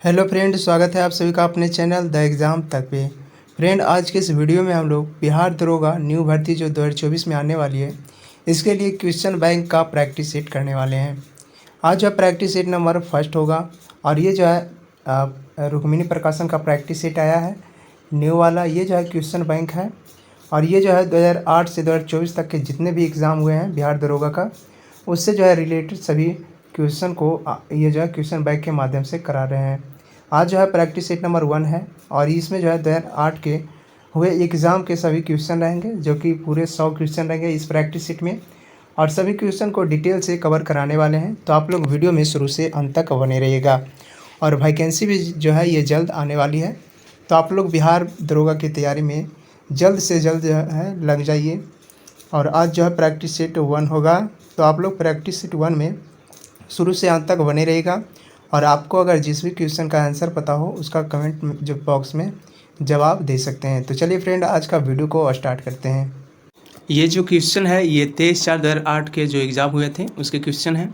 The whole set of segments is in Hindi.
हेलो फ्रेंड, स्वागत है आप सभी का अपने चैनल द एग्ज़ाम तक पे। फ्रेंड, आज के इस वीडियो में हम लोग बिहार दरोगा न्यू भर्ती जो 2024 में आने वाली है, इसके लिए क्वेश्चन बैंक का प्रैक्टिस सेट करने वाले हैं। आज जो प्रैक्टिस सेट नंबर फर्स्ट होगा और ये जो है रुक्मिणी प्रकाशन का प्रैक्टिस सेट आया है न्यू वाला। ये जो है क्वेश्चन बैंक है और ये जो है 2008 से 2024 तक के जितने भी एग्ज़ाम हुए हैं बिहार दरोगा का, उससे जो है रिलेटेड सभी क्वेश्चन को ये जो है क्वेश्चन बैंक के माध्यम से करा रहे हैं। आज जो है प्रैक्टिस सेट नंबर 1 है और इसमें जो है 2008 के हुए एग्ज़ाम के सभी क्वेश्चन रहेंगे, जो कि पूरे 100 क्वेश्चन रहेंगे इस प्रैक्टिस सेट में और सभी क्वेश्चन को डिटेल से कवर कराने वाले हैं। तो आप लोग वीडियो में शुरू से अंत तक बने रहिएगा। और वैकेंसी भी जो है ये जल्द आने वाली है, तो आप लोग बिहार दरोगा की तैयारी में जल्द से जल्द जो है लग जाइए। और आज जो है प्रैक्टिस सेट 1 होगा, तो आप लोग प्रैक्टिस सेट 1 में शुरू से अंत तक बने रहेगा। और आपको अगर जिस भी क्वेश्चन का आंसर पता हो उसका कमेंट जो बॉक्स में जवाब दे सकते हैं। तो चलिए फ्रेंड, आज का वीडियो को स्टार्ट करते हैं। ये जो क्वेश्चन है ये 23/4/2008 के जो एग्ज़ाम हुए थे उसके क्वेश्चन है।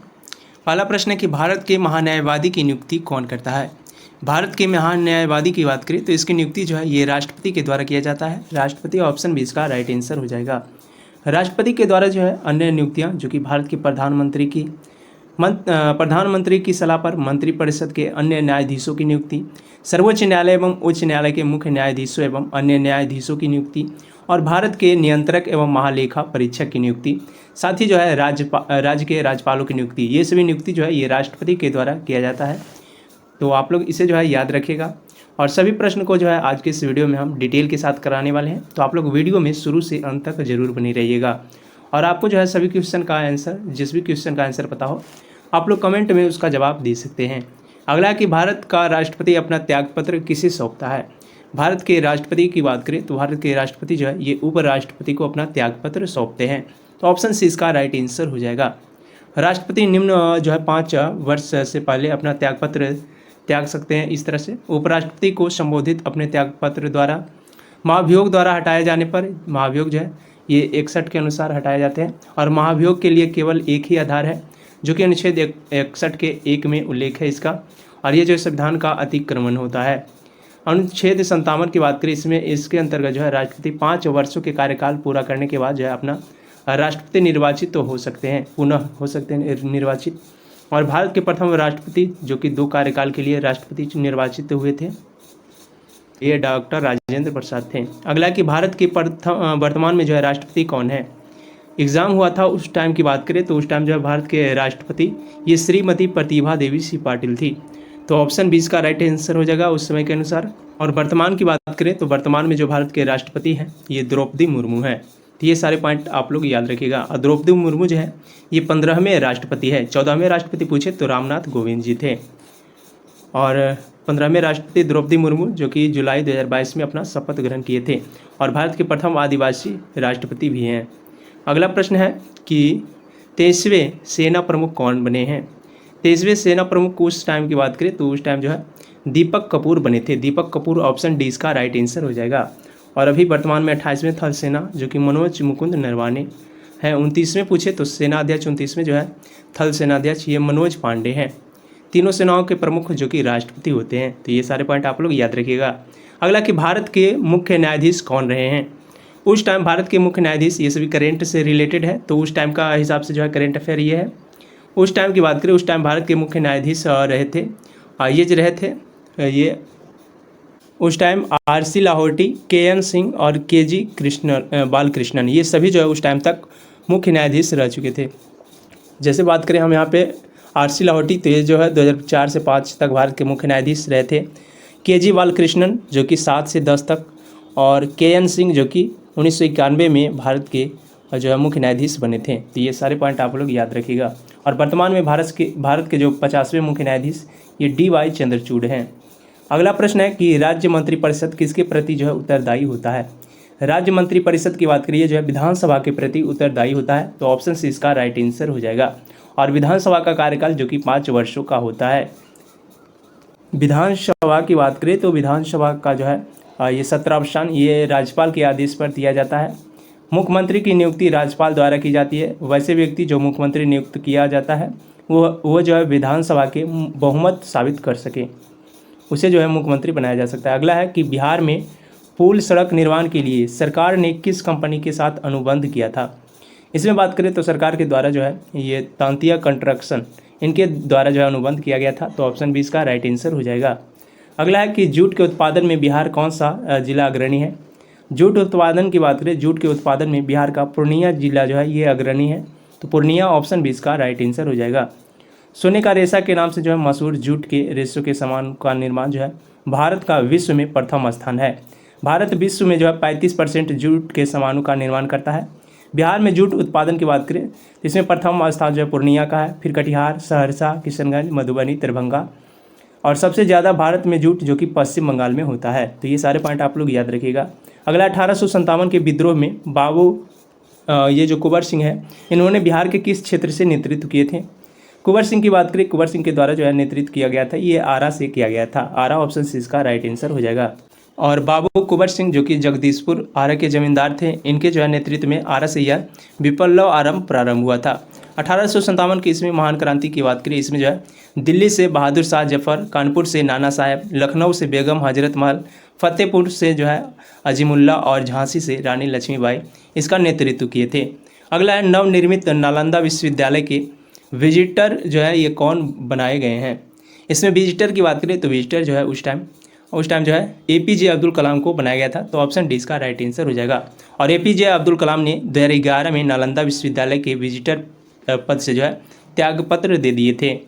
पहला प्रश्न है कि भारत के महान्यायवादी की नियुक्ति कौन करता है। भारत के महान्यायवादी की बात करें तो इसकी नियुक्ति जो है ये राष्ट्रपति के द्वारा किया जाता है। राष्ट्रपति ऑप्शन भी इसका राइट आंसर हो जाएगा। राष्ट्रपति के द्वारा जो है अन्य नियुक्तियाँ जो कि भारत के प्रधानमंत्री की सलाह पर मंत्रिपरिषद के अन्य न्यायाधीशों की नियुक्ति, सर्वोच्च न्यायालय एवं उच्च न्यायालय के मुख्य न्यायाधीशों एवं अन्य न्यायाधीशों की नियुक्ति और भारत के नियंत्रक एवं महालेखा परीक्षक की नियुक्ति, साथ ही जो है राज्य के राज्यपालों की नियुक्ति, ये सभी नियुक्ति जो है ये राष्ट्रपति के द्वारा किया जाता है। तो आप लोग इसे जो है याद रखिएगा। और सभी प्रश्न को जो है आज के इस वीडियो में हम डिटेल के साथ कराने वाले हैं, तो आप लोग वीडियो में शुरू से अंत तक जरूर बनी रहिएगा। और आपको जो है सभी क्वेश्चन का आंसर, जिस भी क्वेश्चन का आंसर पता हो आप लोग कमेंट में उसका जवाब दे सकते हैं। अगला कि भारत का राष्ट्रपति अपना त्यागपत्र किसे सौंपता है। भारत के राष्ट्रपति की बात करें तो भारत के राष्ट्रपति जो है ये उपराष्ट्रपति को अपना त्यागपत्र सौंपते हैं। तो ऑप्शन सी इसका राइट आंसर हो जाएगा। राष्ट्रपति निम्न जो है 5 वर्ष से पहले अपना त्यागपत्र त्याग सकते हैं इस तरह से। उपराष्ट्रपति को संबोधित अपने त्यागपत्र द्वारा महाभियोग द्वारा हटाए जाने पर, महाभियोग जो है ये 61 के अनुसार हटाए जाते हैं और महाभियोग के लिए केवल एक ही आधार है जो कि अनुच्छेद 61 के 1 में उल्लेख है इसका, और ये जो संविधान का अतिक्रमण होता है। अनुच्छेद 57 की बात करें इसमें, इसके अंतर्गत जो है राष्ट्रपति 5 वर्षों के कार्यकाल पूरा करने के बाद जो है अपना राष्ट्रपति निर्वाचित तो हो सकते हैं, पुनः हो सकते हैं निर्वाचित। और भारत के प्रथम राष्ट्रपति जो कि 2 कार्यकाल के लिए राष्ट्रपति निर्वाचित हुए थे ये डॉक्टर राजेंद्र प्रसाद थे। अगला कि भारत के वर्तमान में जो है राष्ट्रपति कौन है। एग्ज़ाम हुआ था उस टाइम की बात करें तो उस टाइम जो है भारत के राष्ट्रपति ये श्रीमती प्रतिभा देवी सिंह पाटिल थी। तो ऑप्शन 20 का राइट आंसर हो जाएगा उस समय के अनुसार। और वर्तमान की बात करें तो वर्तमान में जो भारत के राष्ट्रपति हैं ये द्रौपदी मुर्मू है। तो ये सारे पॉइंट आप लोग याद रखिएगा। और द्रौपदी मुर्मू जो है ये 15वें राष्ट्रपति है। 14वें राष्ट्रपति पूछे तो रामनाथ कोविंद जी थे और 15वें राष्ट्रपति द्रौपदी मुर्मू जो कि जुलाई 2022 में अपना शपथ ग्रहण किए थे और भारत के प्रथम आदिवासी राष्ट्रपति भी हैं। अगला प्रश्न है कि 23वें सेना प्रमुख कौन बने हैं। 23वें सेना प्रमुख उस टाइम की बात करें तो उस टाइम जो है दीपक कपूर बने थे। दीपक कपूर ऑप्शन डी इसका राइट आंसर हो जाएगा। और अभी वर्तमान में 28वें थल सेना जो कि मनोज मुकुंद नरवाने हैं। 29वें पूछे तो सेना अध्यक्ष 29वें जो है थल सेनाध्यक्ष ये मनोज पांडे हैं। तीनों सेनाओं के प्रमुख जो कि राष्ट्रपति होते हैं। तो ये सारे पॉइंट आप लोग याद रखिएगा। अगला कि भारत के मुख्य न्यायाधीश कौन रहे हैं। उस टाइम भारत के मुख्य न्यायाधीश, ये सभी करेंट से रिलेटेड है तो उस टाइम का हिसाब से जो है करेंट अफेयर ये है। उस टाइम की बात करें उस टाइम भारत के मुख्य न्यायाधीश रहे थे ये जो रहे थे ये उस time RC Lahoti, KN Singh और KG बालकृष्णन, ये सभी जो है उस टाइम तक मुख्य न्यायाधीश रह चुके थे। जैसे बात करें हम यहाँ पे RC लाहौटी तो ये जो है 2004 से 5 तक भारत के मुख्य न्यायाधीश रहे थे। KG बालकृष्णन जो कि 7 से 10 तक और KN सिंह जो कि 1991 में भारत के जो है मुख्य न्यायाधीश बने थे। तो ये सारे पॉइंट आप लोग याद रखिएगा। और वर्तमान में भारत के जो 50वें मुख्य न्यायाधीश ये DY चंद्रचूड़ हैं। अगला प्रश्न है कि राज्य मंत्रिपरिषद किसके प्रति जो है उत्तरदायी होता है। राज्य मंत्रिपरिषद की बात करिए जो है विधानसभा के प्रति उत्तरदायी होता है। तो ऑप्शन सी इसका राइट आंसर हो जाएगा। और विधानसभा का कार्यकाल जो कि 5 वर्षों का होता है। विधानसभा की बात करें तो विधानसभा का जो है ये 17 स्थान ये राज्यपाल के आदेश पर दिया जाता है। मुख्यमंत्री की नियुक्ति राज्यपाल द्वारा की जाती है। वैसे व्यक्ति जो मुख्यमंत्री नियुक्त किया जाता है वो जो है विधानसभा के बहुमत साबित कर सके। उसे जो है मुख्यमंत्री बनाया जा सकता है। अगला है कि बिहार में पुल सड़क निर्माण के लिए सरकार ने किस कंपनी के साथ अनुबंध किया था। इसमें बात करें तो सरकार के द्वारा जो है ये तांतिया कंस्ट्रक्शन इनके द्वारा जो है अनुबंध किया गया था। तो ऑप्शन 20 का राइट आंसर हो जाएगा। अगला है कि जूट के उत्पादन में बिहार कौन सा जिला अग्रणी है। जूट उत्पादन की बात करें, जूट के उत्पादन में बिहार का पूर्णिया जिला जो है ये अग्रणी है। तो पूर्णिया ऑप्शन 20 का राइट आंसर हो जाएगा। सोने का रेशा के नाम से जो है मशहूर जूट के रेशों के सामान का निर्माण जो है भारत का विश्व में प्रथम स्थान है। भारत विश्व में जो है 35% जूट के सामानों का निर्माण करता है। बिहार में जूट उत्पादन की बात करें तो इसमें प्रथम स्थान जो है पूर्णिया का है, फिर कटिहार, सहरसा, किशनगंज, मधुबनी, दरभंगा और सबसे ज़्यादा भारत में जूट जो कि पश्चिम बंगाल में होता है। तो ये सारे पॉइंट आप लोग याद रखिएगा। अगला 1857 के विद्रोह में बाबू ये जो कुंवर सिंह है इन्होंने बिहार के किस क्षेत्र से नेतृत्व किए थे। कुंवर सिंह की बात करें, कुंवर सिंह के द्वारा जो है नेतृत्व किया गया था ये आरा से किया गया था। आरा ऑप्शन सी इसका राइट आंसर हो जाएगा। और बाबू कुंवर सिंह जो कि जगदीशपुर आरा के जमींदार थे, इनके जो है नेतृत्व में आरा से यह विप्लव आरंभ प्रारंभ हुआ था। 1857 की इसमें महान क्रांति की बात करें, इसमें जो है दिल्ली से बहादुर शाह जफर, कानपुर से नाना साहेब, लखनऊ से बेगम हजरत महल, फतेहपुर से जो है अजीमुल्ला और झांसी से रानी लक्ष्मीबाई इसका नेतृत्व किए थे। अगला है नवनिर्मित नालंदा विश्वविद्यालय के विजिटर जो है ये कौन बनाए गए हैं। इसमें विजिटर की बात करें तो विजिटर जो है उस टाइम जो है APJ अब्दुल कलाम को बनाया गया था। तो ऑप्शन डी इसका राइट आंसर हो जाएगा। और APJ अब्दुल कलाम ने 2011 में नालंदा विश्वविद्यालय के विजिटर पद से जो है त्यागपत्र दे दिए थे।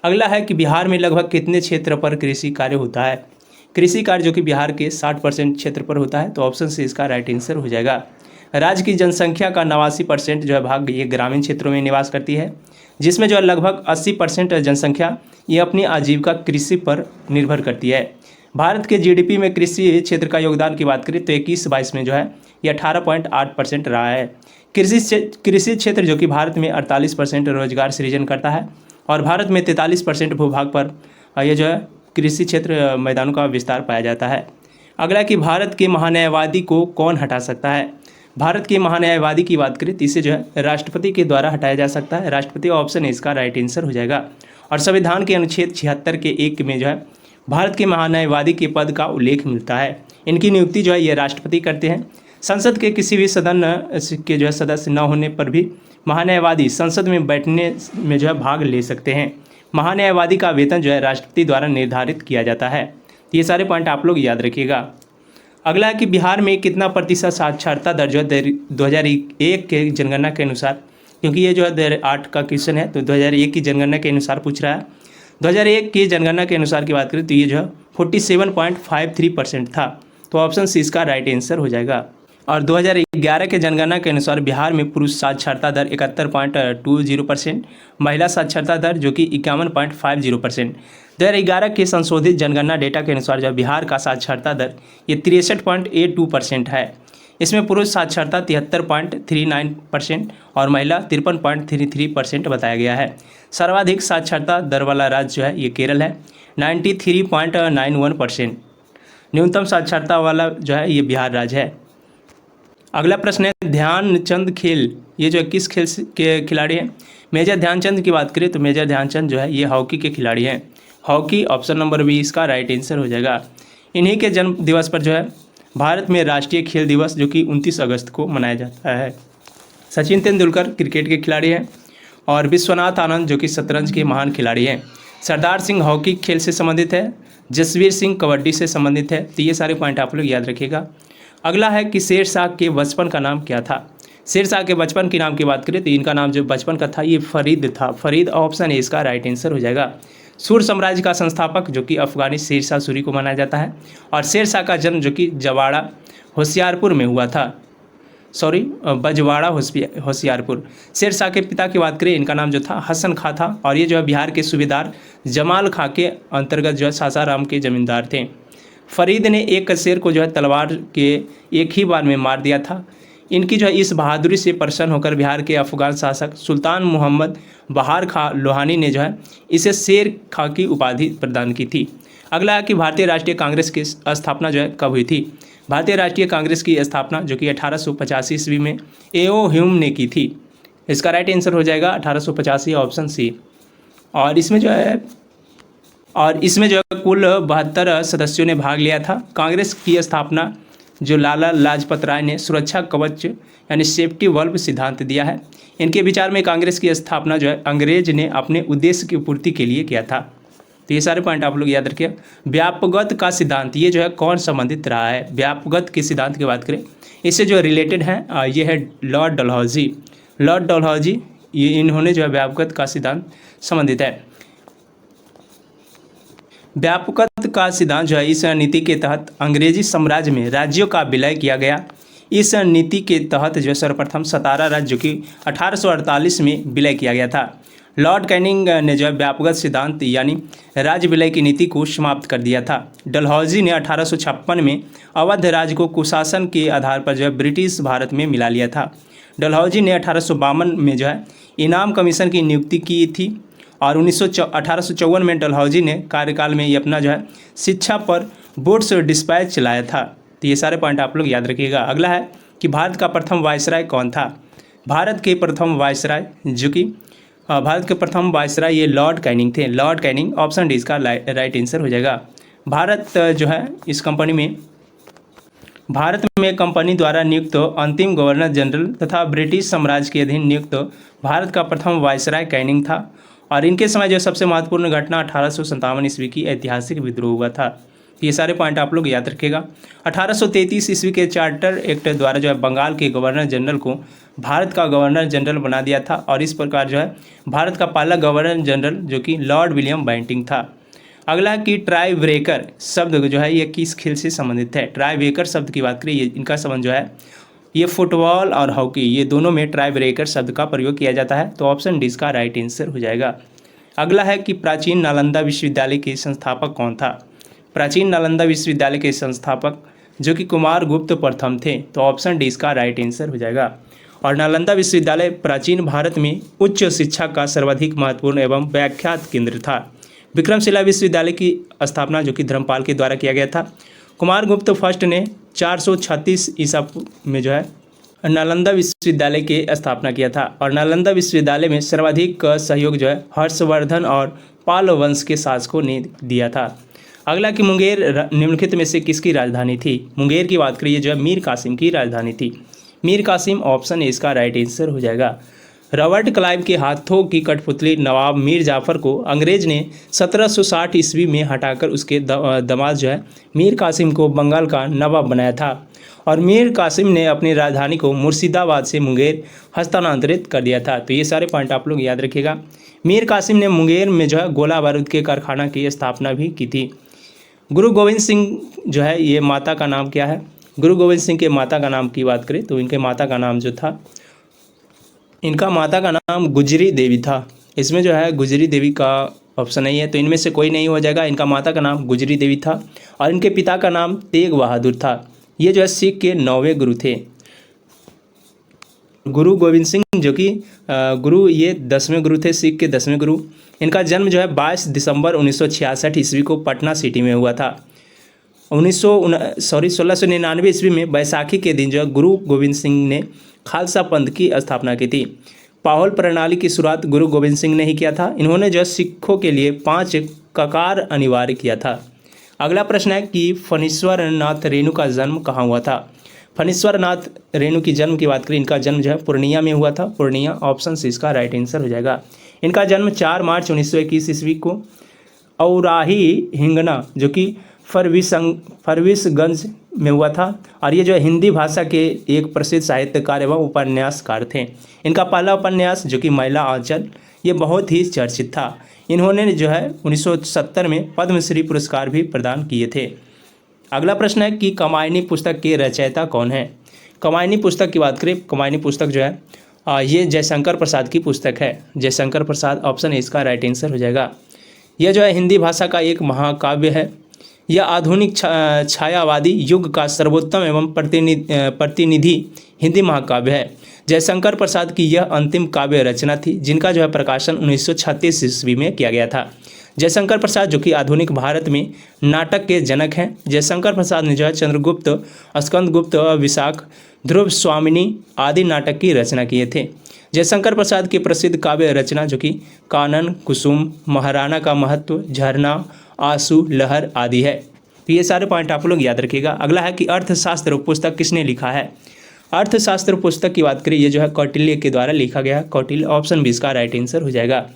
अगला है कि बिहार में लगभग कितने क्षेत्र पर कृषि कार्य होता है। कृषि कार्य जो कि बिहार के 60% क्षेत्र पर होता है। तो ऑप्शन सी इसका राइट आंसर हो जाएगा। राज्य की जनसंख्या का 89% जो है भाग ये ग्रामीण क्षेत्रों में निवास करती है, जिसमें जो है लगभग 80% जनसंख्या ये अपनी आजीविका कृषि पर निर्भर करती है। भारत के GDP में कृषि क्षेत्र का योगदान की बात करें तो 21-22 में जो है ये 18.8% रहा है। कृषि क्षेत्र जो कि भारत में 48% रोजगार सृजन करता है और भारत में 43% भूभाग पर ये जो है कृषि क्षेत्र मैदानों का विस्तार पाया जाता है। अगला कि भारत के महान्यायवादी को कौन हटा सकता है। भारत के महान्यायवादी की बात करें तो इसे जो है राष्ट्रपति के द्वारा हटाया जा सकता है। राष्ट्रपति ऑप्शन इसका राइट आंसर हो जाएगा। और संविधान के अनुच्छेद 76 के 1 में जो है भारत के महान्यायवादी के पद का उल्लेख मिलता है। इनकी नियुक्ति जो है ये राष्ट्रपति करते हैं। संसद के किसी भी सदन के जो है सदस्य न होने पर भी महान्यायवादी संसद में बैठने में जो है भाग ले सकते हैं। महान्यायवादी का वेतन जो है राष्ट्रपति द्वारा निर्धारित किया जाता है। तो ये सारे पॉइंट आप लोग याद रखिएगा। अगला है कि बिहार में कितना प्रतिशत साक्षरता दर जो है 2001 के जनगणना के अनुसार, क्योंकि ये जो है 2008 का क्वेश्चन है तो 2001 की जनगणना के अनुसार पूछ रहा है। 2001 की जनगणना के अनुसार की बात करें तो ये जो है 47.53% था। तो ऑप्शन सी इसका राइट आंसर हो जाएगा। और 2011 के जनगणना के अनुसार बिहार में पुरुष साक्षरता दर 71.20%, महिला साक्षरता दर जो कि 51.50%। 2011 के संशोधित जनगणना डेटा के अनुसार जो बिहार का साक्षरता दर ये 63.82% है। इसमें पुरुष साक्षरता 73.39% और महिला 53.33% बताया गया है। सर्वाधिक साक्षरता दर वाला राज्य जो है ये केरल है, 93.91%। न्यूनतम साक्षरता वाला जो है ये बिहार राज्य है। अगला प्रश्न है ध्यानचंद खेल ये जो है किस खेल के खिलाड़ी हैं। मेजर ध्यानचंद की बात करें तो मेजर ध्यानचंद जो है ये हॉकी के खिलाड़ी हैं। हॉकी ऑप्शन नंबर 20 का राइट आंसर हो जाएगा। इन्हीं के जन्म दिवस पर जो है भारत में राष्ट्रीय खेल दिवस जो कि 29 अगस्त को मनाया जाता है। सचिन तेंदुलकर क्रिकेट के खिलाड़ी हैं और विश्वनाथ आनंद जो कि शतरंज के महान खिलाड़ी हैं। सरदार सिंह हॉकी खेल से संबंधित है, जसवीर सिंह कबड्डी से संबंधित है। तो ये सारे पॉइंट आप लोग याद रखिएगा। अगला है कि शेरशाह के बचपन का नाम क्या था। शेरशाह के बचपन के नाम की बात करें तो इनका नाम जो बचपन का था ये फरीद था। फरीद ऑप्शन ए इसका राइट आंसर हो जाएगा। सूर साम्राज्य का संस्थापक जो कि अफगानी शेरशाह सूरी को माना जाता है और शेरशाह का जन्म जो कि जवाड़ा होशियारपुर में हुआ था, बजवाड़ा होशियारपुर। शेरशाह के पिता की बात करें इनका नाम जो था हसन खां था और ये जो है बिहार के सूबेदार जमाल खां के अंतर्गत जो है सासाराम के जमींदार थे। फरीद ने एक शेर को जो है तलवार के एक ही बार में मार दिया था। इनकी जो है इस बहादुरी से प्रसन्न होकर बिहार के अफगान शासक सुल्तान मोहम्मद बहार खां लोहानी ने जो है इसे शेर खां की उपाधि प्रदान की थी। अगला है कि भारतीय राष्ट्रीय कांग्रेस की स्थापना जो है कब हुई थी। भारतीय राष्ट्रीय कांग्रेस की स्थापना जो कि 1885 ईस्वी में A.O. ह्यूम ने की थी। इसका राइट आंसर हो जाएगा 1885 ऑप्शन सी। और इसमें जो है और इसमें जो है कुल 72 सदस्यों ने भाग लिया था। कांग्रेस की स्थापना जो लाला लाजपत राय ने सुरक्षा कवच यानी सेफ्टी वल्व सिद्धांत दिया है। इनके विचार में कांग्रेस की स्थापना जो है अंग्रेज ने अपने उद्देश्य की पूर्ति के लिए किया था। तो ये सारे पॉइंट आप लोग याद रखिए। व्यापकत्व का सिद्धांत ये जो है कौन संबंधित रहा है? व्यापकत्व के सिद्धांत की बात करें, इससे जो रिलेटेड है ये है लॉर्ड डलहौजी। लॉर्ड डलहौजी ये इन्होंने जो है व्यापकत्व का सिद्धांत संबंधित है। व्यापकत्व का सिद्धांत जो है इस नीति के तहत अंग्रेजी साम्राज्य में राज्यों का विलय किया गया। इस नीति के तहत जो सर्वप्रथम 17 राज्यों की 1848 में विलय किया गया था। लॉर्ड कैनिंग ने जो है व्यापकत्व सिद्धांत यानी राज्य विलय की नीति को समाप्त कर दिया था। डलहौजी ने 1856 में अवध राज्य को कुशासन के आधार पर जो है ब्रिटिश भारत में मिला लिया था। डलहौजी ने 1852 में जो है इनाम कमीशन की नियुक्ति की थी और 1854 में डलहौजी ने कार्यकाल में ये अपना जो है शिक्षा पर बोर्ड्स डिस्पैच चलाया था। तो ये सारे पॉइंट आप लोग याद रखिएगा। अगला है कि भारत का प्रथम वायसराय कौन था? भारत के प्रथम वायसराय जो कि भारत के प्रथम वायसराय ये लॉर्ड कैनिंग थे। लॉर्ड कैनिंग, ऑप्शन डी इसका राइट आंसर हो जाएगा। भारत जो है इस कंपनी में भारत में कंपनी द्वारा नियुक्त अंतिम गवर्नर जनरल तथा ब्रिटिश साम्राज्य के अधीन नियुक्त भारत का प्रथम वायसराय कैनिंग था। और इनके समय जो सबसे महत्वपूर्ण घटना 1857 ईस्वी की ऐतिहासिक विद्रोह हुआ था। ये सारे पॉइंट आप लोग याद रखिएगा। 1833 ईस्वी के चार्टर एक्ट द्वारा जो है बंगाल के गवर्नर जनरल को भारत का गवर्नर जनरल बना दिया था और इस प्रकार जो है भारत का पहला गवर्नर जनरल जो कि लॉर्ड विलियम बेंटिंग था। अगला कि ट्राई ब्रेकर शब्द जो है ये किस खेल से संबंधित है? ट्राई ब्रेकर शब्द की बात करें, ये इनका संबंध जो है ये फुटबॉल और हॉकी ये दोनों में ट्राई ब्रेकर शब्द का प्रयोग किया जाता है। तो ऑप्शन डी इसका राइट आंसर हो जाएगा। अगला है कि प्राचीन नालंदा विश्वविद्यालय के संस्थापक कौन था? प्राचीन नालंदा विश्वविद्यालय के संस्थापक जो कि कुमार गुप्त प्रथम थे। तो ऑप्शन डी इसका राइट आंसर हो जाएगा। और नालंदा विश्वविद्यालय प्राचीन भारत में उच्च शिक्षा का सर्वाधिक महत्वपूर्ण एवं व्याख्यात केंद्र था। विक्रमशिला विश्वविद्यालय की स्थापना जो कि धर्मपाल के द्वारा किया गया था। कुमार गुप्त फर्स्ट ने 436 ईसा में जो है नालंदा विश्वविद्यालय की स्थापना किया था। और नालंदा विश्वविद्यालय में सर्वाधिक सहयोग जो है हर्षवर्धन और पाल वंश के शासकों ने दिया था। अगला कि मुंगेर निम्नलिखित में से किसकी राजधानी थी? मुंगेर की बात करिए जो है मीर कासिम की राजधानी थी। मीर कासिम, ऑप्शन ए इसका राइट आंसर हो जाएगा। रॉबर्ट क्लाइव के हाथों की कठपुतली नवाब मीर जाफ़र को अंग्रेज ने 1760 ईस्वी में हटाकर उसके दामाद जो है मीर कासिम को बंगाल का नवाब बनाया था। और मीर कासिम ने अपनी राजधानी को मुर्शिदाबाद से मुंगेर हस्तांतरित कर दिया था। तो ये सारे पॉइंट आप लोग याद रखिएगा। मीर कासिम ने मुंगेर में जो है गोला बारूद के कारखाना की स्थापना भी की थी। गुरु गोविंद सिंह जो है ये माता का नाम क्या है? गुरु गोविंद सिंह के माता का नाम की बात करें तो इनके माता का नाम जो था, इनका माता का नाम गुजरी देवी था। इसमें जो है गुजरी देवी का ऑप्शन नहीं है, तो इनमें से कोई नहीं हो जाएगा। इनका माता का नाम गुजरी देवी था और इनके पिता का नाम तेग बहादुर था। ये जो है सिख के 9वें गुरु थे। गुरु गोविंद सिंह जो कि गुरु ये 10वें गुरु थे, सिख के 10वें गुरु। इनका जन्म जो है 22 दिसंबर 1966 ईस्वी को पटना सिटी में हुआ था। 1699 ईस्वी में बैसाखी के दिन जो है गुरु गोविंद सिंह ने खालसा पंथ की स्थापना की थी। पाहुल प्रणाली की शुरुआत गुरु गोविंद सिंह ने ही किया था। इन्होंने जो सिखों के लिए 5 ककार अनिवार्य किया था। अगला प्रश्न है कि फणीश्वर नाथ रेणु का जन्म कहाँ हुआ था? फणीश्वर नाथ रेणु की जन्म की बात करें, इनका जन्म जो है पूर्णिया में हुआ था। पूर्णिया, ऑप्शन सी इसका राइट आंसर हो जाएगा। इनका जन्म 4 मार्च 1921 ईस्वी को औराही हिंगना जो कि फरविसगंज में हुआ था। और ये जो है हिंदी भाषा के एक प्रसिद्ध साहित्यकार एवं उपन्यासकार थे। इनका पहला उपन्यास जो कि महिला आंचल ये बहुत ही चर्चित था। इन्होंने जो है 1970 में पद्मश्री पुरस्कार भी प्रदान किए थे। अगला प्रश्न है कि कामायनी पुस्तक के रचयिता कौन है? कामायनी पुस्तक की बात करें, कामायनी पुस्तक जो है ये जयशंकर प्रसाद की पुस्तक है। जयशंकर प्रसाद, ऑप्शन ए इसका राइट आंसर हो जाएगा। यह जो है हिंदी भाषा का एक महाकाव्य है। यह आधुनिक छायावादी युग का सर्वोत्तम एवं प्रतिनिधि हिंदी महाकाव्य है। जयशंकर प्रसाद की यह अंतिम काव्य रचना थी जिनका जो है प्रकाशन 1936 ईस्वी में किया गया था। जयशंकर प्रसाद जो कि आधुनिक भारत में नाटक के जनक हैं। जयशंकर प्रसाद ने जो है चंद्रगुप्त, स्कंदगुप्त, विशाख, ध्रुव स्वामिनी आदि नाटक की रचना किए थे। जयशंकर प्रसाद की प्रसिद्ध काव्य रचना जो कि कानन, कुसुम, महाराणा का महत्व, झरना आंसू लहर आदि है। तो ये सारे पॉइंट आप लोग याद रखिएगा। अगला है कि अर्थशास्त्र पुस्तक किसने लिखा है। अर्थशास्त्र पुस्तक की बात करें, ये जो है कौटिल्य के द्वारा लिखा गया है। कौटिल्य, ऑप्शन 20 का राइट आंसर हो जाएगा।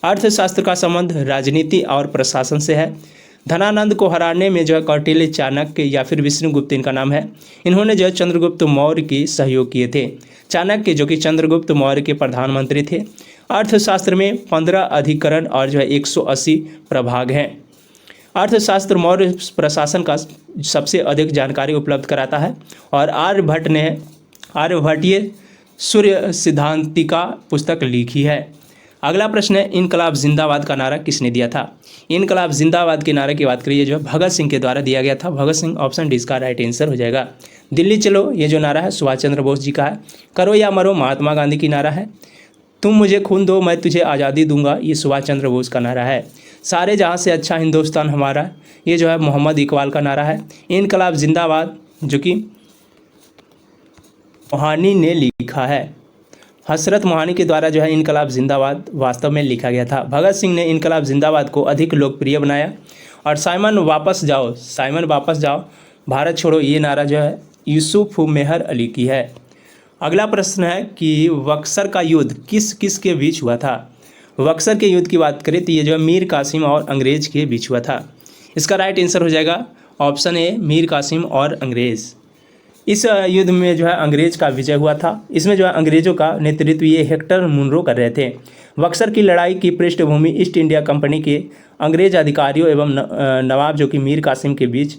अर्थशास्त्र का संबंध राजनीति और प्रशासन से है। धनानंद को हराने में जो है कौटिल्य, चाणक्य या फिर विष्णुगुप्त इनका नाम है, इन्होंने जो है चंद्रगुप्त मौर्य की सहयोग किए थे। चाणक्य जो कि चंद्रगुप्त मौर्य के प्रधानमंत्री थे। अर्थशास्त्र में 15 अधिकरण और जो है 180 प्रभाग हैं। अर्थशास्त्र मौर्य प्रशासन का सबसे अधिक जानकारी उपलब्ध कराता है। और आर्यभट्ट ने आर्यभट्टीय सूर्य सिद्धांतिका पुस्तक लिखी है। अगला प्रश्न है, इनकलाब जिंदाबाद का नारा किसने दिया था। इनकलाब जिंदाबाद के नारे की बात करिए जो है भगत सिंह के द्वारा दिया गया था। भगत सिंह, ऑप्शन डी इसका राइट आंसर हो जाएगा। दिल्ली चलो, ये जो नारा है सुभाष चंद्र बोस जी का है। करो या मरो, महात्मा गांधी की नारा है। तुम मुझे खून दो, मैं तुझे आज़ादी दूंगा, ये सुभाष चंद्र बोस का नारा है। सारे जहाँ से अच्छा हिंदुस्तान हमारा, ये जो है मोहम्मद इकबाल का नारा है। इनकलाब जिंदाबाद जो कि मोहानी ने लिखा है। हसरत मोहानी के द्वारा जो है इनकलाब जिंदाबाद वास्तव में लिखा गया था। भगत सिंह ने इनकलाब जिंदाबाद को अधिक लोकप्रिय बनाया। और साइमन वापस जाओ, भारत छोड़ो, ये नारा जो है यूसुफ मेहर अली की है। अगला प्रश्न है कि बक्सर का युद्ध किस किस के बीच हुआ था। बक्सर के युद्ध की बात करें तो ये जो है मीर कासिम और अंग्रेज के बीच हुआ था। इसका राइट आंसर हो जाएगा ऑप्शन ए, मीर कासिम और अंग्रेज़। इस युद्ध में जो है अंग्रेज का विजय हुआ था। इसमें जो है अंग्रेजों का नेतृत्व ये हेक्टर मुनरो कर रहे थे। बक्सर की लड़ाई की पृष्ठभूमि ईस्ट इंडिया कंपनी के अंग्रेज अधिकारियों एवं नवाब जो कि मीर कासिम के बीच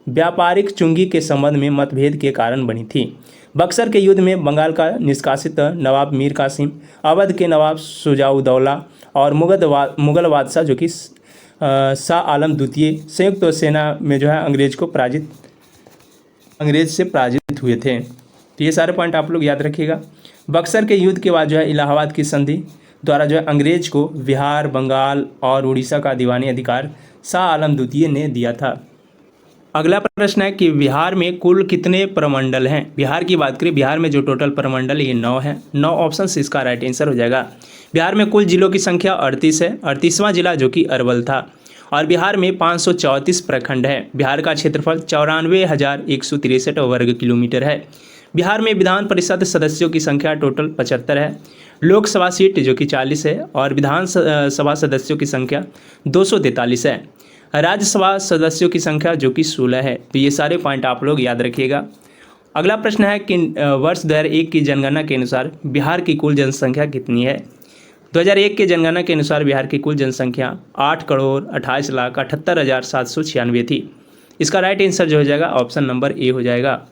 व्यापारिक चुंगी के संबंध में मतभेद के कारण बनी थी। बक्सर के युद्ध में बंगाल का निष्कासित नवाब मीर कासिम, अवध के नवाब शुजाउद्दौला और मुगल बादशाह जो कि शाह आलम द्वितीय संयुक्त सेना में जो है अंग्रेज से पराजित हुए थे। तो ये सारे पॉइंट आप लोग याद रखिएगा। बक्सर के युद्ध के बाद जो है इलाहाबाद की संधि द्वारा जो है अंग्रेज को बिहार, बंगाल और उड़ीसा का दीवानी अधिकार शाह आलम द्वितीय ने दिया था। अगला प्रश्न है कि बिहार में कुल कितने प्रमंडल हैं। बिहार की बात करें, बिहार में जो टोटल प्रमंडल ये 9 हैं। 9 ऑप्शन से इसका राइट आंसर हो जाएगा। बिहार में कुल जिलों की संख्या 38 है। 38वां जिला जो कि अरवल था। और बिहार में 534 प्रखंड है। बिहार का क्षेत्रफल 94,163 वर्ग किलोमीटर है। बिहार में विधान परिषद सदस्यों की संख्या टोटल 75 है। लोकसभा सीट जो कि 40 है और विधानसभा सदस्यों की संख्या 243 है। राज्यसभा सदस्यों की संख्या जो कि 16 है। तो ये सारे पॉइंट आप लोग याद रखिएगा। अगला प्रश्न है कि वर्ष 2001 की जनगणना के अनुसार बिहार की कुल जनसंख्या कितनी है। 2001 के जनगणना के अनुसार बिहार की कुल जनसंख्या 8,28,78,796 थी। इसका राइट आंसर जो हो जाएगा ऑप्शन नंबर ए हो जाएगा।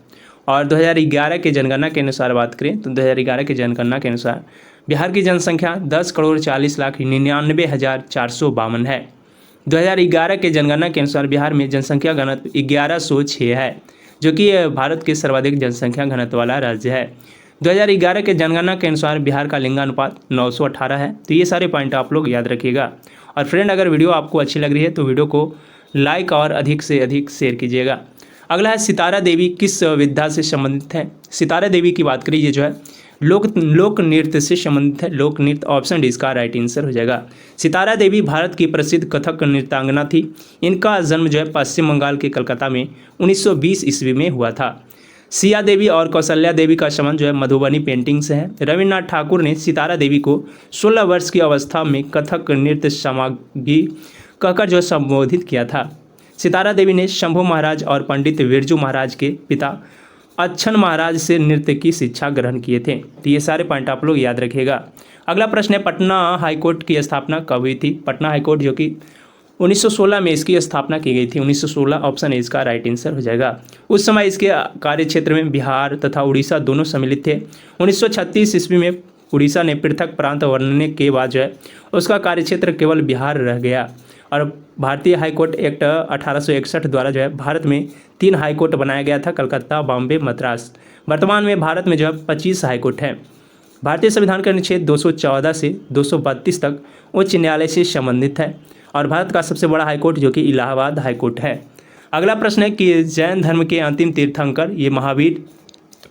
और 2011 के जनगणना के अनुसार बात करें तो 2011 के जनगणना के अनुसार बिहार की जनसंख्या 10,40,99,452 है। 2011 के जनगणना के अनुसार बिहार में जनसंख्या घनत्व 1106 है, जो कि भारत के सर्वाधिक जनसंख्या घनत्व वाला राज्य है। 2011 के जनगणना के अनुसार बिहार का लिंगानुपात 918 है। तो ये सारे पॉइंट आप लोग याद रखिएगा। और फ्रेंड, अगर वीडियो आपको अच्छी लग रही है तो वीडियो को लाइक और अधिक से अधिक शेयर कीजिएगा। अगला है सितारा देवी किस विधा से संबंधित है। सितारा देवी की बात करिए जो है लोक नृत्य से संबंधित है। लोक नृत्य, ऑप्शन डी इसका राइट आंसर हो जाएगा। सितारा देवी भारत की प्रसिद्ध कथक नृत्यांगना थी। इनका जन्म जो है पश्चिम बंगाल के कलकत्ता में 1920 ईस्वी में हुआ था। सिया देवी और कौशल्या देवी का संबंध जो है मधुबनी पेंटिंग से है। रविन्द्रनाथ ठाकुर ने सितारा देवी को 16 वर्ष की अवस्था में कथक नृत्य समागी कहकर जो संबोधित किया था। सितारा देवी ने शंभू महाराज और पंडित बिरजू महाराज के पिता अच्छन महाराज से नृत्य की शिक्षा ग्रहण किए थे। तो ये सारे पॉइंट आप लोग याद रखिएगा। अगला प्रश्न है पटना हाईकोर्ट की स्थापना कब हुई थी। पटना हाईकोर्ट जो कि 1916 में इसकी स्थापना की गई थी। 1916 ऑप्शन ए इसका राइट आंसर हो जाएगा। उस समय इसके कार्यक्षेत्र में बिहार तथा उड़ीसा दोनों सम्मिलित थे। 1936 ईस्वी में उड़ीसा ने पृथक प्रांत बनने के बाद जो है उसका कार्यक्षेत्र केवल बिहार रह गया। और भारतीय हाईकोर्ट एक्ट 1861 द्वारा जो है भारत में 3 हाईकोर्ट बनाया गया था, कलकत्ता, बॉम्बे, मद्रास। वर्तमान में भारत में जो है 25 हाईकोर्ट हैं। भारतीय संविधान के अनुच्छेद 214 से 232 तक उच्च न्यायालय से संबंधित है। और भारत का सबसे बड़ा हाईकोर्ट जो कि इलाहाबाद हाईकोर्ट है। अगला प्रश्न है कि जैन धर्म के अंतिम तीर्थंकर ये महावीर,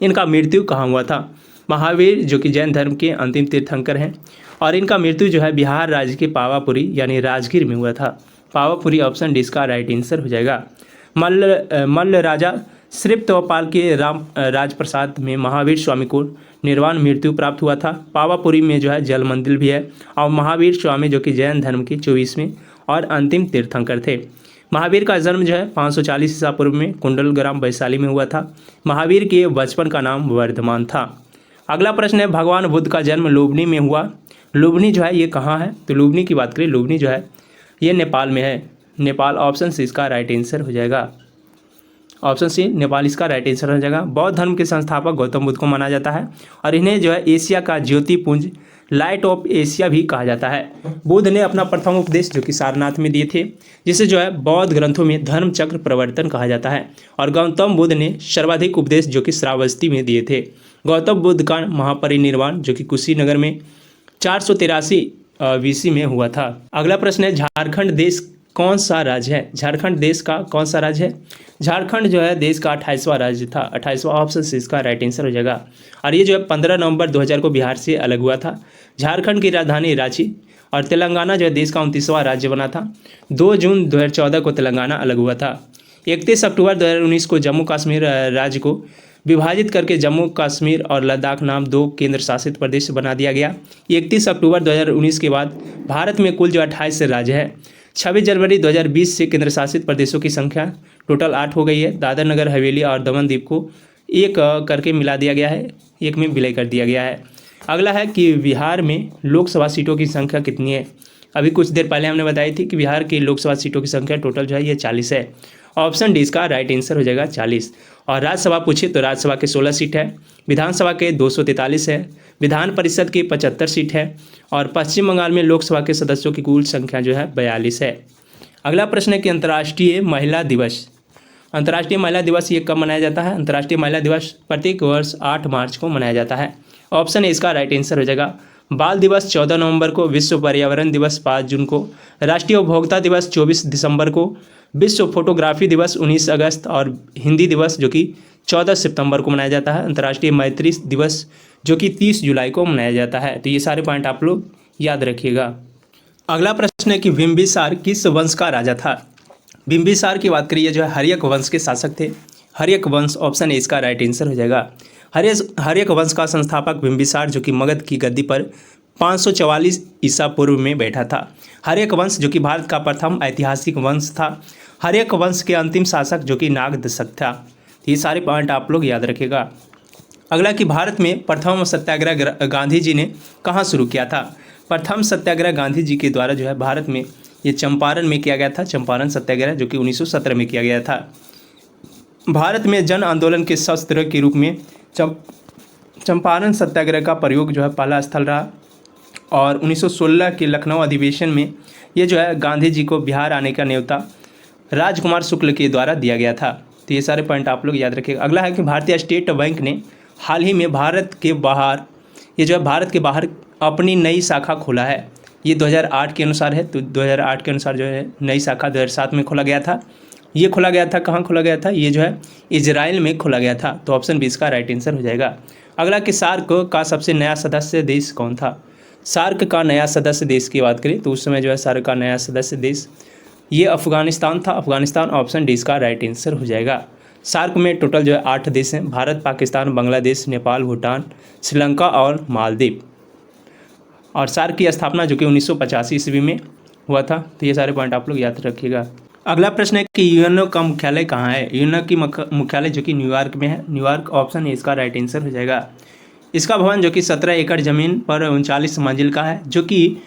इनका मृत्यु कहाँ हुआ था। महावीर जो कि जैन धर्म के अंतिम तीर्थंकर हैं और इनका मृत्यु जो है बिहार राज्य के पावापुरी यानी राजगीर में हुआ था। पावापुरी ऑप्शन डी इसका राइट आंसर हो जाएगा। मल्ल राजा श्रीप्तपाल के राज प्रसाद में महावीर स्वामी को निर्वाण मृत्यु प्राप्त हुआ था। पावापुरी में जो है जल मंदिर भी है और महावीर स्वामी जो कि जैन धर्म के 24वें और अंतिम तीर्थंकर थे। महावीर का जन्म जो है 540 ईसा पूर्व में कुंडलग्राम वैशाली में हुआ था। महावीर के बचपन का नाम वर्धमान था। अगला प्रश्न है भगवान बुद्ध का जन्म लुम्बिनी में हुआ। लुम्बिनी जो है ये कहाँ है? तो लुम्बिनी की बात करें, लुम्बिनी जो है ये नेपाल में है। नेपाल ऑप्शन सी इसका राइट आंसर हो जाएगा। ऑप्शन सी नेपाल इसका राइट आंसर हो जाएगा। बौद्ध धर्म के संस्थापक गौतम बुद्ध को माना जाता है और इन्हें जो है एशिया का ज्योतिपुंज लाइट ऑफ एशिया भी कहा जाता है। बुद्ध ने अपना प्रथम उपदेश जो कि सारनाथ में दिए थे, जिसे जो है बौद्ध ग्रंथों में धर्म चक्र प्रवर्तन कहा जाता है। और गौतम बुद्ध ने सर्वाधिक उपदेश जो कि श्रावस्ती में दिए थे। गौतम बुद्ध का महापरिनिर्वाण जो कि कुशीनगर में 483 BC में हुआ था। अगला प्रश्न है झारखंड देश कौन सा राज्य है? झारखंड देश का कौन सा राज्य है? झारखंड जो है देश का 28वां राज्य था। 28वां ऑप्शन से इसका राइट आंसर हो जाएगा। और ये जो है 15 नवंबर 2000 को बिहार से अलग हुआ था। झारखंड की राजधानी रांची और तेलंगाना जो है देश का 29वां राज्य बना था। 2 जून 2014 को तेलंगाना अलग हुआ था। 31 अक्टूबर 2019 को जम्मू कश्मीर राज्य को विभाजित करके जम्मू कश्मीर और लद्दाख नाम 2 केंद्र शासित प्रदेश बना दिया गया। 31 अक्टूबर 2019 के बाद भारत में कुल जो 28 राज्य है। 26 जनवरी 2020 से केंद्र शासित प्रदेशों की संख्या टोटल 8 हो गई है। दादर नगर हवेली और दमन द्वीप को एक करके मिला दिया गया है, एक में विलय कर दिया गया है। अगला है कि बिहार में लोकसभा सीटों की संख्या कितनी है? अभी कुछ देर पहले हमने बताई थी कि बिहार की लोकसभा सीटों की संख्या टोटल जो है ये 40 है। ऑप्शन डी इसका राइट आंसर हो जाएगा 40। और राज्यसभा पूछे तो राज्यसभा के 16 सीट है, विधानसभा के 243 है, विधान परिषद की 75 सीट है और पश्चिम बंगाल में लोकसभा के सदस्यों की कुल संख्या जो है 42 है। अगला प्रश्न है कि अंतर्राष्ट्रीय महिला दिवस। अंतर्राष्ट्रीय महिला दिवस ये कब मनाया जाता है? अंतर्राष्ट्रीय महिला दिवस प्रत्येक वर्ष 8 मार्च को मनाया जाता है। ऑप्शन ए इसका राइट आंसर हो जाएगा। बाल दिवस 14 नवंबर को, विश्व पर्यावरण दिवस 5 जून को, राष्ट्रीय उपभोक्ता दिवस 24 दिसंबर को, विश्व फोटोग्राफी दिवस 19 अगस्त और हिंदी दिवस जो कि 14 सितंबर को मनाया जाता है। अंतर्राष्ट्रीय मैत्री दिवस जो कि 30 जुलाई को मनाया जाता है। तो ये सारे पॉइंट आप लोग याद रखिएगा। अगला प्रश्न है कि बिंबिसार किस वंश का राजा था? बिंबिसार की बात करिए जो है हर्यक वंश के शासक थे। हर्यक वंश ऑप्शन ए इसका राइट आंसर हो जाएगा। हर्यक वंश का संस्थापक बिंबिसार जो कि मगध की गद्दी पर 544 ईसा पूर्व में बैठा था। हर्यक वंश जो कि भारत का प्रथम ऐतिहासिक वंश था। हर्यक वंश के अंतिम शासक जो कि नागदशक था। ये सारे पॉइंट आप लोग याद रखिएगा। अगला कि भारत में प्रथम सत्याग्रह गांधी जी ने कहाँ शुरू किया था? प्रथम सत्याग्रह गांधी जी के द्वारा जो है भारत में ये चंपारण में किया गया था। चंपारण सत्याग्रह जो कि 1917 में किया गया था। भारत में जन आंदोलन के शस्त्र के रूप में चंपारण सत्याग्रह का प्रयोग जो है पहला स्थल रहा और 1916 के लखनऊ अधिवेशन में ये जो है गांधी जी को बिहार आने का न्योता राजकुमार शुक्ल के द्वारा दिया गया था। तो ये सारे पॉइंट आप लोग याद रखिएगा। अगला है कि भारतीय स्टेट बैंक ने हाल ही में भारत के बाहर अपनी नई शाखा खोला है। ये 2008 के अनुसार है। तो 2008 के अनुसार जो है नई शाखा 2007 में खोला गया था। ये खोला गया था, कहाँ खोला गया था? ये जो है इजराइल में खोला गया था। तो ऑप्शन बी इसका राइट आंसर हो जाएगा। अगला कि सार्क का सबसे नया सदस्य देश कौन था? सार्क का नया सदस्य देश की बात करें तो उस समय जो है सार्क का नया सदस्य देश ये अफगानिस्तान था। अफगानिस्तान ऑप्शन डी इसका राइट आंसर हो जाएगा। सार्क में टोटल जो है 8 देश हैं, भारत, पाकिस्तान, बांग्लादेश, नेपाल, भूटान, श्रीलंका और मालदीव। और सार्क की स्थापना जो कि 1985 ईस्वी में हुआ था। तो ये सारे पॉइंट आप लोग याद रखिएगा। अगला प्रश्न है कि यूएनओ का मुख्यालय कहाँ है? यूएनओ की मुख्यालय जो कि न्यूयॉर्क में है। न्यूयॉर्क ऑप्शन है इसका राइट आंसर हो जाएगा। इसका भवन जो कि 17 एकड़ जमीन पर 39 मंजिल का है, जो कि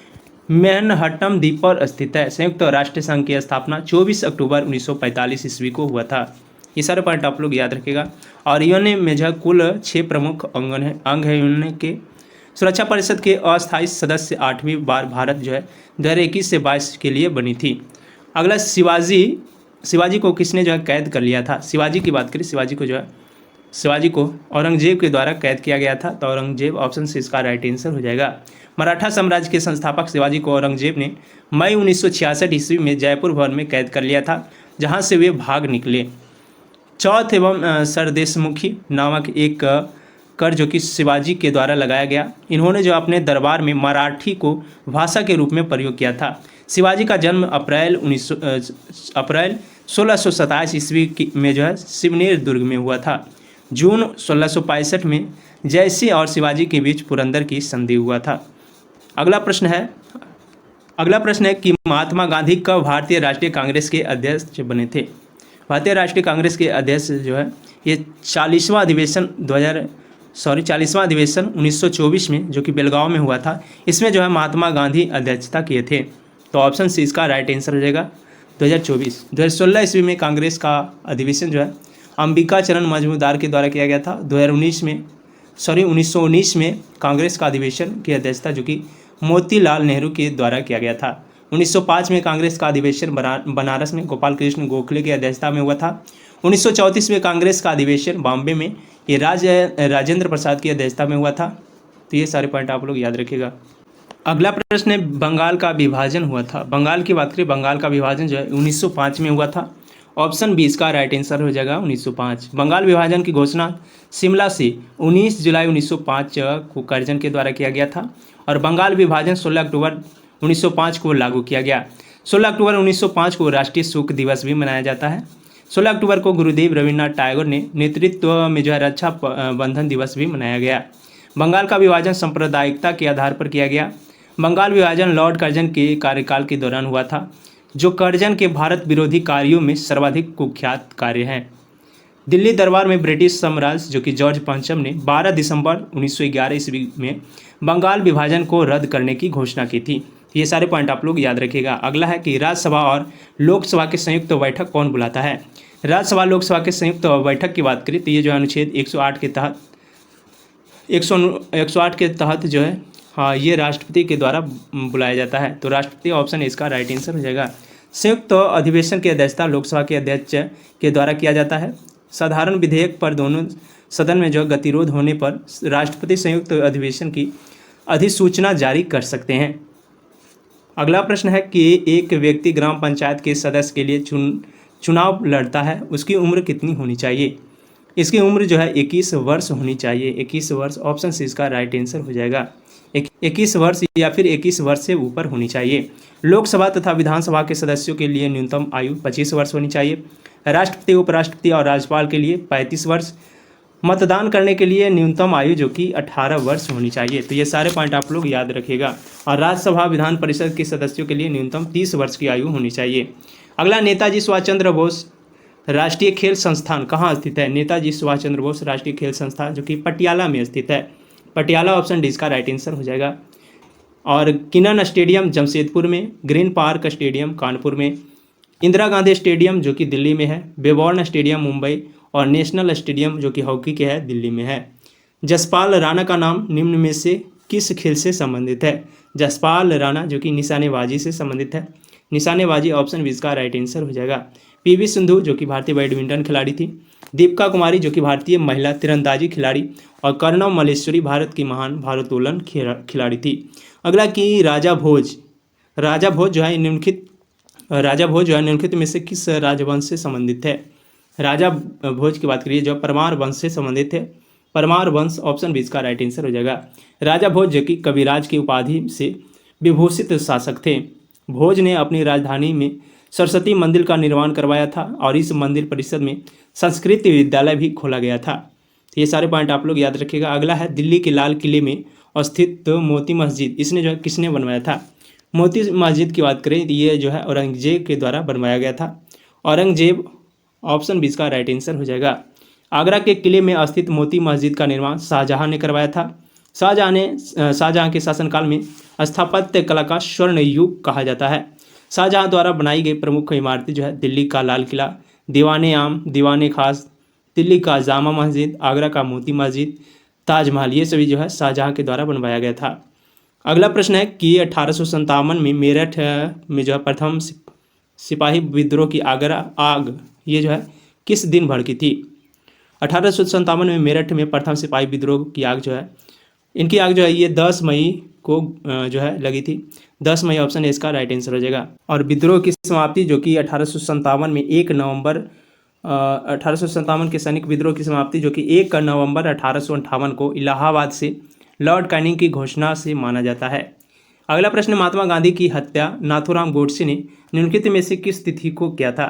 मैनहट्टन द्वीप पर स्थित है। संयुक्त राष्ट्र संघ की स्थापना 24 अक्टूबर 1945 ईस्वी को हुआ था। ये सारे पॉइंट आप लोग याद रखिएगा। और यूएनओ में जो कुल 6 प्रमुख अंग है यूएनओ के। सुरक्षा परिषद के अस्थायी सदस्य 8वीं बार भारत जो है 2021 से 22 के लिए बनी थी। अगला शिवाजी को किसने जो है कैद कर लिया था? शिवाजी की बात करें, शिवाजी को औरंगजेब के द्वारा कैद किया गया था। तो औरंगजेब ऑप्शन से इसका राइट आंसर हो जाएगा। मराठा साम्राज्य के संस्थापक शिवाजी को औरंगजेब ने मई 1966 ईस्वी में जयपुर भवन में कैद कर लिया था, जहां से वे भाग निकले। चौथ एवं सरदेशमुखी नामक एक कर जो कि शिवाजी के द्वारा लगाया गया। इन्होंने जो अपने दरबार में मराठी को भाषा के रूप में प्रयोग किया था। शिवाजी का जन्म अप्रैल 1627 ईस्वी में जो है शिवनेर दुर्ग में हुआ था। जून 1665 में जयसिंह और शिवाजी के बीच पुरंदर की संधि हुआ था। अगला प्रश्न है कि महात्मा गांधी कब भारतीय राष्ट्रीय कांग्रेस के अध्यक्ष बने थे। भारतीय राष्ट्रीय कांग्रेस के अध्यक्ष जो है ये 40वां अधिवेशन 1924 में जो कि बेलगांव में हुआ था, इसमें जो है महात्मा गांधी अध्यक्षता किए थे। तो ऑप्शन सी इसका राइट आंसर हो जाएगा 2024। 2016 ईस्वी में कांग्रेस का अधिवेशन जो है अंबिका चरण मजूमदार के द्वारा किया गया था। 1919 में कांग्रेस का अधिवेशन की अध्यक्षता जो कि मोतीलाल नेहरू के द्वारा किया गया था। 1905 में कांग्रेस का अधिवेशन बनारस में गोपाल कृष्ण गोखले की अध्यक्षता में हुआ था। 1934 में कांग्रेस का अधिवेशन बॉम्बे में ये राजेंद्र प्रसाद की अध्यक्षता में हुआ था। तो ये सारे पॉइंट आप लोग याद रखिएगा। अगला प्रश्न है बंगाल का विभाजन हुआ था। बंगाल की बात करें, बंगाल का विभाजन जो है 1905 में हुआ था। ऑप्शन बी इसका राइट आंसर हो जाएगा 1905। बंगाल विभाजन की घोषणा शिमला से 19 जुलाई 1905 को करजन के द्वारा किया गया था और बंगाल विभाजन 16 अक्टूबर 1905 को लागू किया गया। 16 अक्टूबर 1905 को राष्ट्रीय शोक दिवस भी मनाया जाता है। 16 अक्टूबर को गुरुदेव रविन्द्रनाथ टैगोर ने नेतृत्व में जो है रक्षा बंधन दिवस भी मनाया गया। बंगाल का विभाजन सांप्रदायिकता के आधार पर किया गया। बंगाल विभाजन लॉर्ड कर्जन के कार्यकाल के दौरान हुआ था, जो कर्जन के भारत विरोधी कार्यों में सर्वाधिक कुख्यात कार्य हैं। दिल्ली दरबार में ब्रिटिश साम्राज्य जो कि जॉर्ज पंचम ने 12 दिसंबर 1911 ईस्वी में बंगाल विभाजन को रद्द करने की घोषणा की थी। ये सारे पॉइंट आप लोग याद रखिएगा। अगला है कि राज्यसभा और लोकसभा के संयुक्त बैठक कौन बुलाता है। राज्यसभा लोकसभा के संयुक्त बैठक की बात करें तो ये जो अनुच्छेद 108 के तहत जो है ये राष्ट्रपति के द्वारा बुलाया जाता है। तो राष्ट्रपति ऑप्शन इसका राइट आंसर हो जाएगा। संयुक्त अधिवेशन की अध्यक्षता लोकसभा के अध्यक्ष के द्वारा किया जाता है। साधारण विधेयक पर दोनों सदन में जो गतिरोध होने पर राष्ट्रपति संयुक्त अधिवेशन की अधिसूचना जारी कर सकते हैं। अगला प्रश्न है कि एक व्यक्ति ग्राम पंचायत के सदस्य के लिए चुनाव लड़ता है, उसकी उम्र कितनी होनी चाहिए। इसकी उम्र जो है 21 वर्ष होनी चाहिए। 21 वर्ष ऑप्शन सी इसका राइट आंसर हो जाएगा। 21 वर्ष या फिर 21 वर्ष से ऊपर होनी चाहिए। लोकसभा तथा विधानसभा के सदस्यों के लिए न्यूनतम आयु 25 वर्ष होनी चाहिए। राष्ट्रपति, उपराष्ट्रपति और राज्यपाल के लिए 35 वर्ष। मतदान करने के लिए न्यूनतम आयु जो कि 18 वर्ष होनी चाहिए। तो ये सारे पॉइंट आप लोग याद रखिएगा। और राज्यसभा विधान परिषद के सदस्यों के लिए न्यूनतम 30 वर्ष की आयु होनी चाहिए। अगला, नेताजी सुभाष चंद्र बोस राष्ट्रीय खेल संस्थान कहाँ स्थित है। नेताजी सुभाष चंद्र बोस राष्ट्रीय खेल संस्थान जो कि पटियाला में स्थित है। पटियाला ऑप्शन डी इसका राइट आंसर हो जाएगा। और किनन स्टेडियम जमशेदपुर में, ग्रीन पार्क स्टेडियम कानपुर में, इंदिरा गांधी स्टेडियम जो कि दिल्ली में है, बेबॉर्न स्टेडियम मुंबई और नेशनल स्टेडियम जो कि हॉकी के है दिल्ली में है। जसपाल राणा का नाम निम्न में से किस खेल से संबंधित है। जसपाल राणा जो कि निशानेबाजी से संबंधित है। निशानेबाजी ऑप्शन बी इसका राइट आंसर हो जाएगा। पीवी सिंधु जो कि भारतीय बैडमिंटन खिलाड़ी थी। दीपिका कुमारी जो कि भारतीय महिला तीरंदाजी खिलाड़ी और कर्णव मल्लेश्वरी भारत की महान भारोत्तोलन खिलाड़ी थी। अगला कि राजा भोज जो है निम्नलिखित में से किस राजवंश से संबंधित है। राजा भोज की बात करिए जो परमार वंश से संबंधित है। परमार वंश ऑप्शन बी इसका राइट आंसर हो जाएगा। राजा भोज जो कि कविराज की उपाधि से विभूषित शासक थे। भोज ने अपनी राजधानी में सरस्वती मंदिर का निर्माण करवाया था और इस मंदिर परिसर में संस्कृत विद्यालय भी खोला गया था। तो ये सारे पॉइंट आप लोग याद रखिएगा। अगला है दिल्ली के लाल किले में स्थित मोती मस्जिद, इसने जो है किसने बनवाया था। मोती मस्जिद की बात करें तो ये जो है औरंगजेब के द्वारा बनवाया गया था। औरंगजेब ऑप्शन बी इसका राइट आंसर हो जाएगा। आगरा के किले में स्थित मोती मस्जिद का निर्माण शाहजहां ने करवाया था। शाहजहां के शासनकाल में स्थापत्य कला का स्वर्ण युग कहा जाता है। शाहजहां द्वारा बनाई गई प्रमुख इमारतें जो है दिल्ली का लाल किला, दीवाने आम, दीवाने खास, दिल्ली का जामा मस्जिद, आगरा का मोती मस्जिद, ताजमहल, ये सभी जो है शाहजहां के द्वारा बनवाया गया था। अगला प्रश्न है कि 1857 में मेरठ में जो है प्रथम सिपाही विद्रोह की आग ये जो है किस दिन भड़की थी। 1857 में मेरठ में प्रथम सिपाही विद्रोह की आग जो है इनकी आग जो है ये 10 मई को जो है लगी थी। 10 मई ऑप्शन है इसका राइट आंसर हो जाएगा। और विद्रोह की समाप्ति जो कि 1857 में 1 नवंबर 1857 के सैनिक विद्रोह की समाप्ति जो कि 1 नवंबर 1858 को इलाहाबाद से लॉर्ड कैनिंग की घोषणा से माना जाता है। अगला प्रश्न, महात्मा गांधी की हत्या नाथूराम गोडसे ने निम्नलिखित में से किस तिथि को किया था?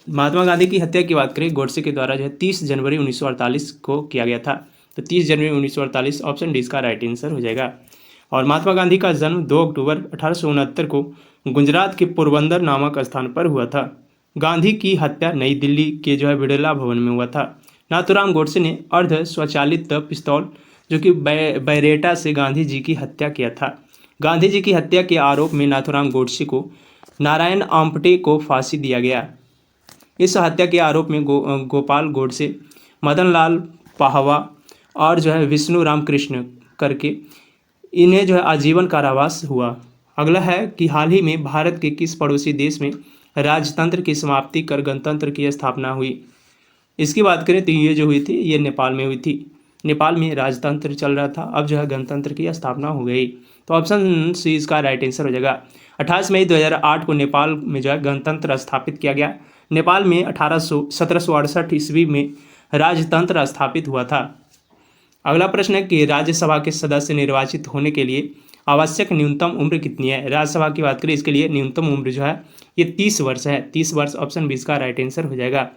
महात्मा गांधी की हत्या की बात करें गोडसे के द्वारा जो है 30 जनवरी 1948 को किया गया था। तो 30 जनवरी 1948 ऑप्शन डी इसका राइट आंसर हो जाएगा। और महात्मा गांधी का जन्म 2 अक्टूबर 1869 को गुजरात के पोरबंदर नामक स्थान पर हुआ था। गांधी की हत्या नई दिल्ली के जो है बिड़ला भवन में हुआ था। नाथूराम गोडसे ने अर्ध स्वचालित पिस्तौल जो कि बैरेटा से गांधी जी की हत्या किया था। गांधी जी की हत्या के आरोप में नाथूराम गोडसे को नारायण आम्पटे को फांसी दिया गया। इस हत्या के आरोप में गोपाल गोडसे, मदन लाल पाहवा और जो है विष्णु रामकृष्ण करके इन्हें जो है आजीवन कारावास हुआ। अगला है कि हाल ही में भारत के किस पड़ोसी देश में राजतंत्र की समाप्ति कर गणतंत्र की स्थापना हुई? इसकी बात करें तो ये जो हुई थी ये नेपाल में हुई थी। नेपाल में राजतंत्र चल रहा था, अब जो है गणतंत्र की स्थापना हो गई। तो ऑप्शन सी इसका राइट आंसर हो जाएगा। 28 मई 2008 को नेपाल में जो है गणतंत्र स्थापित किया गया। नेपाल में 1768 ईस्वी में राजतंत्र स्थापित हुआ था। अगला प्रश्न है कि राज्यसभा के सदस्य निर्वाचित होने के लिए आवश्यक न्यूनतम उम्र कितनी है? राज्यसभा की बात करें इसके लिए न्यूनतम उम्र जो है ये 30 वर्ष है। 30 वर्ष ऑप्शन बी इसका राइट आंसर हो जाएगा।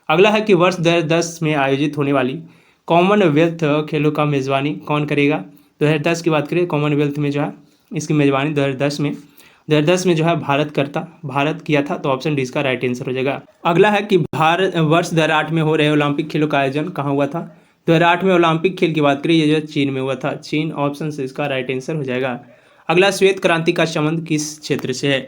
अगला है कि वर्ष 2010 में आयोजित होने वाली कॉमनवेल्थ खेलों का मेज़बानी कौन करेगा? 2010 की बात करें कॉमनवेल्थ में जो है इसकी मेज़बानी 2010 में जो है भारत किया था। तो ऑप्शन डी इसका राइट आंसर हो जाएगा। अगला है कि भारत वर्ष 2008 में हो रहे ओलंपिक खेलों का आयोजन कहाँ हुआ था? 2008 में ओलंपिक खेल की बात करें ये जो चीन में हुआ था। चीन ऑप्शन से इसका राइट आंसर हो जाएगा। अगला, श्वेत क्रांति का संबंध किस क्षेत्र से है?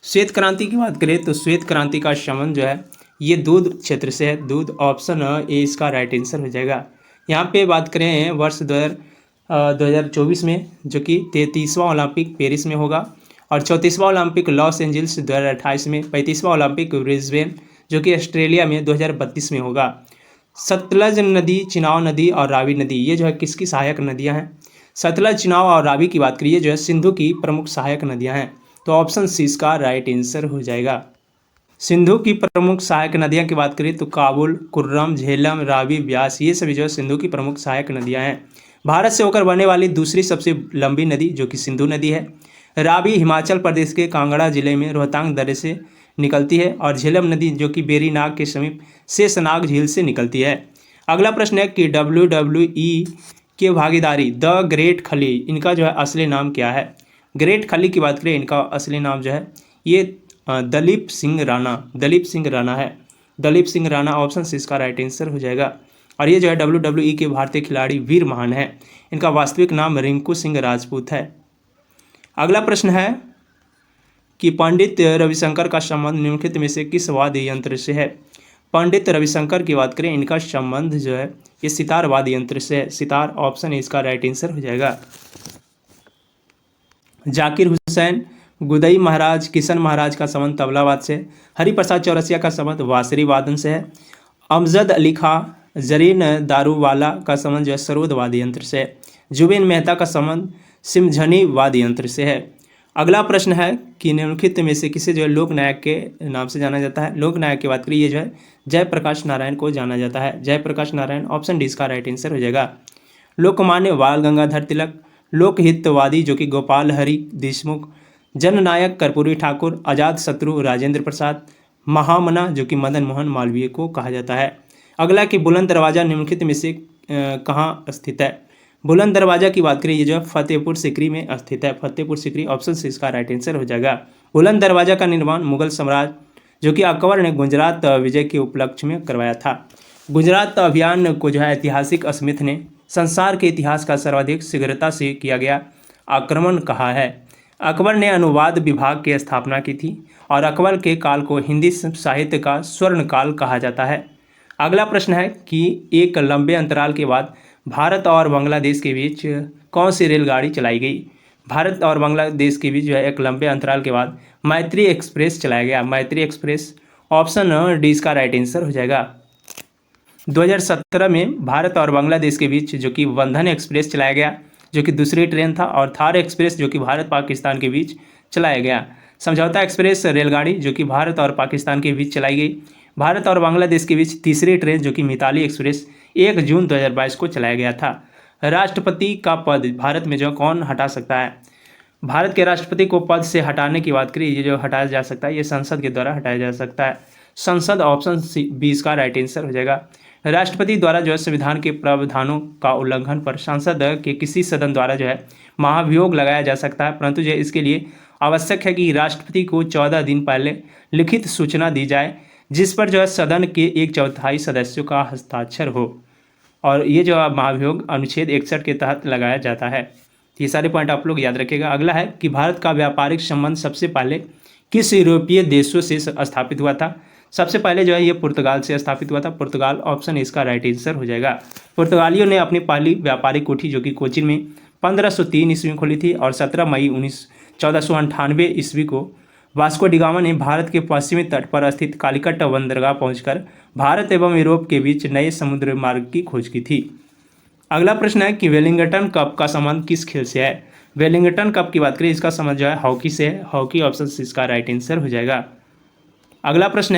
श्वेत क्रांति की बात करें तो श्वेत क्रांति का संबंध जो है ये दूध क्षेत्र से है। दूध ऑप्शन ए इसका राइट आंसर हो जाएगा। यहाँ पे बात करें वर्ष 2024 में जो कि 33वां ओलंपिक पेरिस में होगा और 34वां ओलंपिक लॉस एंजल्स 2028 में, 35वां ओलंपिक ब्रिस्बेन जो कि ऑस्ट्रेलिया में 2032 में होगा। सतलज नदी, चिनाब नदी और रावी नदी ये जो है किसकी सहायक नदियाँ हैं? सतलज, चिनाब और रावी की बात करिए जो है सिंधु की प्रमुख सहायक नदियाँ हैं। तो ऑप्शन सी इसका राइट आंसर हो जाएगा। सिंधु की प्रमुख सहायक नदियाँ की बात करें तो काबुल, कुर्रम, झेलम, रावी, ब्यास ये सभी जो है सिंधु की प्रमुख सहायक नदियाँ हैं। भारत से होकर बहने वाली दूसरी सबसे लंबी नदी जो कि सिंधु नदी है। रावी हिमाचल प्रदेश के कांगड़ा जिले में रोहतांग दर्रे से निकलती है और झेलम नदी जो कि बेरीनाग के समीप शेषनाग झील से निकलती है। अगला प्रश्न है कि WWE के भागीदारी द ग्रेट खली इनका जो है असली नाम क्या है? ग्रेट खली की बात करें इनका असली नाम जो है ये दलीप सिंह राणा है। दलीप सिंह राणा ऑप्शन से इसका राइट आंसर हो जाएगा। और ये जो है WWE के भारतीय खिलाड़ी वीर महान है। इनका वास्तविक नाम रिंकू सिंह राजपूत है। अगला प्रश्न है कि पंडित रविशंकर का संबंध निम्नलिखित में से किस वाद्य यंत्र से है? पंडित रविशंकर की बात करें इनका संबंध जो है ये सितार वाद्य यंत्र से है। सितार ऑप्शन इसका राइट आंसर हो जाएगा। जाकिर हुसैन, गुदई महाराज, किशन महाराज का संबंध तबलावाद से। हरिप्रसाद चौरसिया का संबंध बांसुरी वादन से है। अमजद अली खां, जरीन दारूवाला का संबंध जो है सरोद वाद्य यंत्र से है। जुबेन मेहता का संबंध सिमझनी वाद्य यंत्र से है। अगला प्रश्न है कि निम्नलिखित में से किसे जो है लोकनायक के नाम से जाना जाता है? लोकनायक की बात करिए जो है जयप्रकाश नारायण को जाना जाता है। जयप्रकाश नारायण ऑप्शन डी इसका राइट आंसर हो जाएगा। लोकमान्य बाल गंगाधर तिलक, लोकहितवादी जो कि गोपाल हरि देशमुख, जननायक कर्पूरी ठाकुर, अजात शत्रु राजेंद्र प्रसाद, महामना जो कि मदन मोहन मालवीय को कहा जाता है। अगला कि बुलंद दरवाज़ा निम्नलिखित में से कहाँ स्थित है? बुलंद दरवाज़ा की बात करें ये जो है फतेहपुर सिकरी में स्थित है। फतेहपुर सिकरी ऑप्शन से इसका राइट आंसर हो जाएगा। बुलंद दरवाज़ा का निर्माण मुगल सम्राट जो कि अकबर ने गुजरात विजय के उपलक्ष्य में करवाया था। गुजरात अभियान को जो है ऐतिहासिक स्मिथ ने संसार के इतिहास का सर्वाधिक शीघ्रता से किया गया आक्रमण कहा है। अकबर ने अनुवाद विभाग की स्थापना की थी और अकबर के काल को हिंदी साहित्य का स्वर्ण काल कहा जाता है। अगला प्रश्न है कि एक लंबे अंतराल के बाद भारत और बांग्लादेश के बीच कौन सी रेलगाड़ी चलाई गई? भारत और बांग्लादेश के बीच जो है एक लंबे अंतराल के बाद मैत्री एक्सप्रेस चलाया गया। मैत्री एक्सप्रेस ऑप्शन डी इसका राइट आंसर हो जाएगा। 2017 में भारत और बांग्लादेश के बीच जो कि बंधन एक्सप्रेस चलाया गया जो कि दूसरी ट्रेन था, और थार एक्सप्रेस जो कि भारत पाकिस्तान के बीच चलाया गया। समझौता एक्सप्रेस रेलगाड़ी जो कि भारत और पाकिस्तान के बीच चलाई गई। भारत और बांग्लादेश के बीच तीसरी ट्रेन जो कि मिताली एक्सप्रेस 1 जून 2022 को चलाया गया था। राष्ट्रपति का पद भारत में जो कौन हटा सकता है? भारत के राष्ट्रपति को पद से हटाने की बात करें, ये जो हटाया जा सकता है ये संसद के द्वारा हटाया जा सकता है। संसद ऑप्शन बी इसका राइट आंसर हो जाएगा। राष्ट्रपति द्वारा जो है संविधान के प्रावधानों का उल्लंघन पर संसद के किसी सदन द्वारा जो है महाभियोग लगाया जा सकता है, परंतु जो इसके लिए आवश्यक है कि राष्ट्रपति को 14 दिन पहले लिखित सूचना दी जाए, जिस पर जो है सदन के 1/4 सदस्यों का हस्ताक्षर हो, और ये जो महाभियोग अनुच्छेद 61 के तहत लगाया जाता है। ये सारे पॉइंट आप लोग याद रखिएगा। अगला है कि भारत का व्यापारिक संबंध सबसे पहले किस यूरोपीय देशों से स्थापित हुआ था। सबसे पहले जो है ये पुर्तगाल से स्थापित हुआ था। पुर्तगाल ऑप्शन इसका राइट आंसर हो जाएगा। पुर्तगालियों ने अपनी पहली व्यापारिक कोठी जो कि कोचीन में 1503 ईस्वी में खोली थी, और 17 मई 1498 ईस्वी को वास्को डिगामा ने भारत के पश्चिमी तट पर स्थित कालीकट बंदरगाह पहुंचकर भारत एवं यूरोप के बीच नए समुद्री मार्ग की खोज की थी। अगला प्रश्न है कि वेलिंगटन कप का संबंध किस खेल से है। वेलिंगटन कप की बात करें, इसका संबंध जो है हॉकी से है। हॉकी ऑप्शन इसका राइट आंसर हो जाएगा। अगला प्रश्न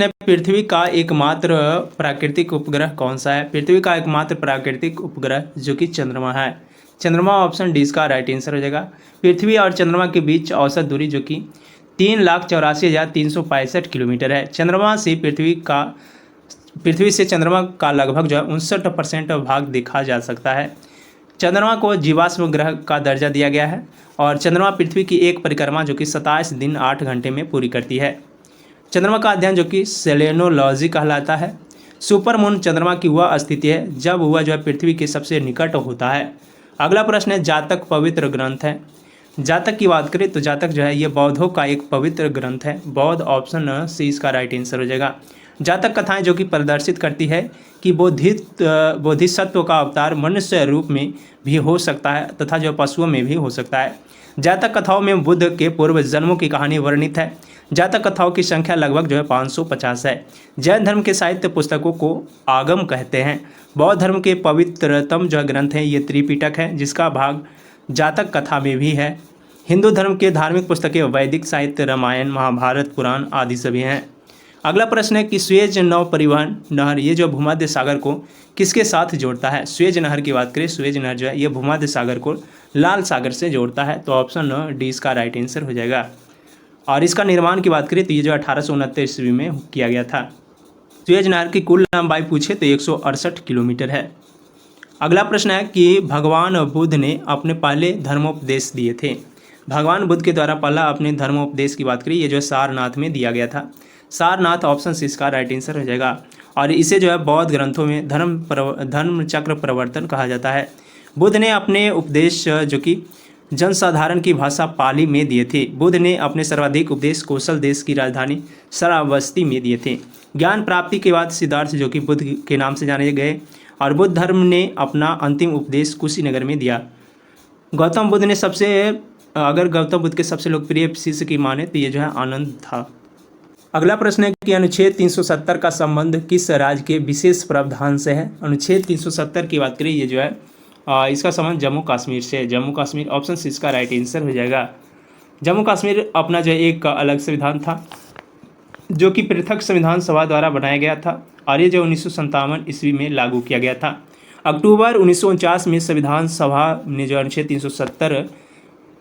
है पृथ्वी का एकमात्र प्राकृतिक उपग्रह कौन सा है। पृथ्वी का एकमात्र प्राकृतिक उपग्रह जो कि चंद्रमा है। चंद्रमा ऑप्शन डी इसका राइट आंसर हो जाएगा। पृथ्वी और चंद्रमा के बीच औसत दूरी जो कि 3,84,365 किलोमीटर है। पृथ्वी से चंद्रमा का लगभग जो है 59% भाग देखा जा सकता है। चंद्रमा को जीवाश्म ग्रह का दर्जा दिया गया है, और चंद्रमा पृथ्वी की एक परिक्रमा जो कि 27 दिन 8 घंटे में पूरी करती है। चंद्रमा का अध्ययन जो कि सेलेनोलॉजी कहलाता है। सुपरमून चंद्रमा की वह स्थिति है जब वह जो है पृथ्वी के सबसे निकट होता है। अगला प्रश्न है जातक पवित्र ग्रंथ है। जातक की बात करें तो जातक जो है ये बौद्धों का एक पवित्र ग्रंथ है। बौद्ध ऑप्शन सी इसका राइट आंसर हो जाएगा। जातक कथाएं जो कि प्रदर्शित करती है कि बोधिसत्व का अवतार मनुष्य रूप में भी हो सकता है तथा जो पशुओं में भी हो सकता है। जातक कथाओं में बुद्ध के पूर्व जन्मों की कहानी वर्णित है। जातक कथाओं की संख्या लगभग जो है 550 है। जैन धर्म के साहित्य पुस्तकों को आगम कहते हैं। बौद्ध धर्म के पवित्रतम जो ग्रंथ हैं ये त्रिपिटक है, जिसका भाग जातक कथा में भी है। हिंदू धर्म के धार्मिक पुस्तकें वैदिक साहित्य, रामायण, महाभारत, पुराण आदि सभी हैं। अगला प्रश्न है कि स्वेज नौ परिवहन नहर ये जो भूमध्य सागर को किसके साथ जोड़ता है। स्वेज नहर की बात करें, स्वेज नहर जो है ये भूमध्य सागर को लाल सागर से जोड़ता है, तो ऑप्शन डी इसका राइट आंसर हो जाएगा। और इसका निर्माण की बात करें तो ये जो 1869 ईस्वी में किया गया था। स्वेज नहर की कुल लंबाई पूछे तो 168 किलोमीटर है। अगला प्रश्न है कि भगवान बुद्ध ने अपने पहले धर्मोपदेश दिए थे। भगवान बुद्ध के द्वारा पहला अपने धर्मोपदेश की बात करें, ये जो सारनाथ में दिया गया था। सारनाथ ऑप्शन सी इसका राइट आंसर हो जाएगा। और इसे जो है बौद्ध ग्रंथों में धर्म चक्र प्रवर्तन कहा जाता है। बुद्ध ने अपने उपदेश जो कि जनसाधारण की भाषा पाली में दिए थे। बुद्ध ने अपने सर्वाधिक उपदेश कौशल देश की राजधानी श्रावस्ती में दिए थे। ज्ञान प्राप्ति के बाद सिद्धार्थ जो कि बुद्ध के नाम से जाने गए, और बुद्ध धर्म ने अपना अंतिम उपदेश कुशीनगर में दिया। गौतम बुद्ध के सबसे लोकप्रिय शिष्य की माने तो ये जो है आनंद था। अगला प्रश्न है कि अनुच्छेद 370 का संबंध किस राज्य के विशेष प्रावधान से है। अनुच्छेद 370 की बात करें, ये जो है इसका संबंध जम्मू कश्मीर से है। जम्मू कश्मीर ऑप्शन सी इसका राइट आंसर हो जाएगा। जम्मू कश्मीर अपना जो एक अलग संविधान था जो कि पृथक संविधान सभा द्वारा बनाया गया था, और ये जो 1957 ईस्वी में लागू किया गया था। अक्टूबर 1949 में संविधान सभा ने जो अनुच्छेद 370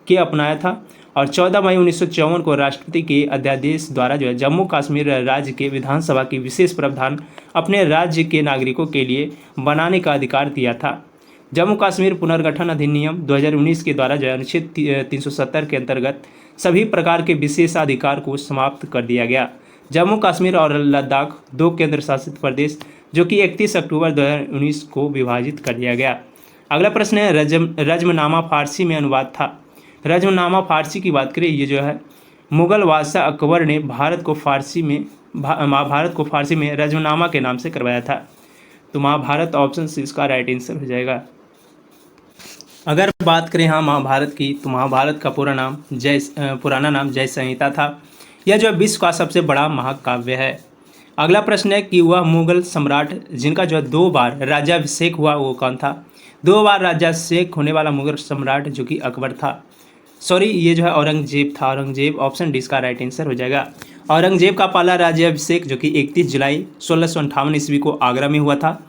के अपनाया था, और 14 मई 1954 को राष्ट्रपति के अध्यादेश द्वारा जो है जम्मू कश्मीर राज्य के विधानसभा की विशेष प्रावधान अपने राज्य के नागरिकों के लिए बनाने का अधिकार दिया था। जम्मू कश्मीर पुनर्गठन अधिनियम 2019 के द्वारा जो है अनुच्छेद 370 के अंतर्गत सभी प्रकार के विशेषाधिकार को समाप्त कर दिया गया। जम्मू कश्मीर और लद्दाख 2 केंद्र शासित प्रदेश जो कि 31 अक्टूबर 2019 को विभाजित कर दिया गया। अगला प्रश्न है रज्मनामा फारसी में अनुवाद था। रज्मनामा फारसी की बात करें, ये जो है मुगल बादशाह अकबर ने महाभारत को फारसी में रज्मनामा के नाम से करवाया था, तो महाभारत ऑप्शन सी इसका राइट आंसर हो जाएगा। अगर बात करें महाभारत की, तो महाभारत का पुराना नाम जय संहिता था। यह जो विश्व का सबसे बड़ा महाकाव्य है। अगला प्रश्न है कि वह मुगल सम्राट जिनका जो 2 बार राज्याभिषेक हुआ वो कौन था। 2 बार राज्याभिषेक होने वाला मुगल सम्राट जो कि अकबर था, ये जो है औरंगजेब था। औरंगजेब ऑप्शन डी इसका राइट आंसर हो जाएगा। औरंगजेब का पहला राज्याभिषेक जो कि 31 जुलाई 1658 ईस्वी को आगरा में हुआ था,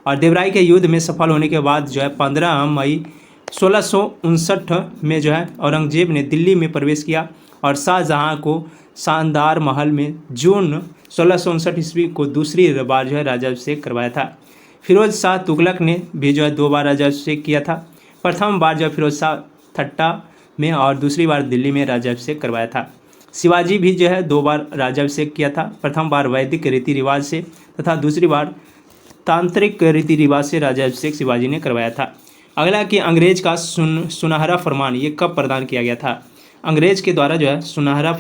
और देवराई के युद्ध में सफल होने के बाद जो है 15 मई 1659 में जो है औरंगजेब ने दिल्ली में प्रवेश किया और शाहजहां को शानदार महल में जून 1659 ईस्वी को दूसरी बार जो है राज्याभिषेक करवाया था। फिरोज शाह तुगलक ने भी जो है 2 बार राज्याभिषेक किया था। प्रथम बार जो फिरोज शाह ठट्टा में और दूसरी बार दिल्ली में राज्याभिषेक करवाया था। शिवाजी भी जो है 2 बार राज्याभिषेक किया था। प्रथम बार वैदिक रीति रिवाज से तथा दूसरी बार तांत्रिक रीति रिवाज से राज्याभिषेक शिवाजी ने करवाया था। अगला कि अंग्रेज का सुनहरा फरमान ये कब प्रदान किया गया था? अंग्रेज के द्वारा जो है सुनहरा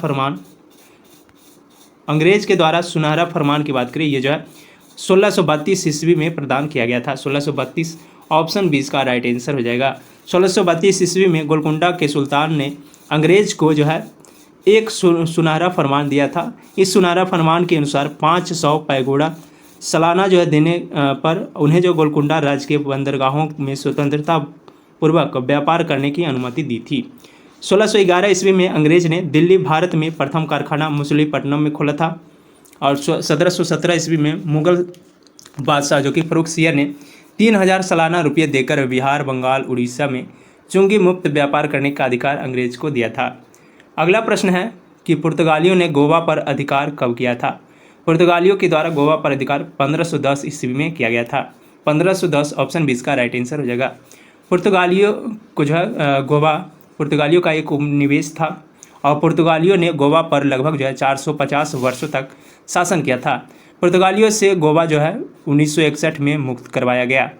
फरमान की बात करें, ये जो है 1632 ईस्वी में प्रदान किया गया था। 1632 ऑप्शन 20 का राइट आंसर हो जाएगा। 1632 ईस्वी में गोलकुंडा के सुल्तान ने अंग्रेज को जो है एक सुनहरा फरमान दिया था। इस सुनहरा फरमान के अनुसार 500 पैगोडा सालाना जो है देने पर उन्हें जो गोलकुंडा राज्य के बंदरगाहों में स्वतंत्रता पूर्वक व्यापार करने की अनुमति दी थी। 1611 ईस्वी में अंग्रेज ने दिल्ली भारत में प्रथम कारखाना मछलीपट्टनम में खोला था और 1717 ईस्वी में मुगल बादशाह जो कि फर्रुखसियर ने 3000 सालाना रुपये देकर बिहार, बंगाल, उड़ीसा में चुंगी मुक्त व्यापार करने का अधिकार अंग्रेज को दिया था। अगला प्रश्न है कि पुर्तगालियों ने गोवा पर अधिकार कब किया था? पुर्तगालियों के द्वारा गोवा पर अधिकार 1510 ईस्वी में किया गया था। 1510 ऑप्शन 20 का राइट आंसर हो जाएगा। पुर्तगालियों को जो है गोवा पुर्तगालियों का एक उपनिवेश था और पुर्तगालियों ने गोवा पर लगभग जो है 450 वर्षों तक शासन किया था। पुर्तगालियों से गोवा जो है 1961 में मुक्त करवाया गया।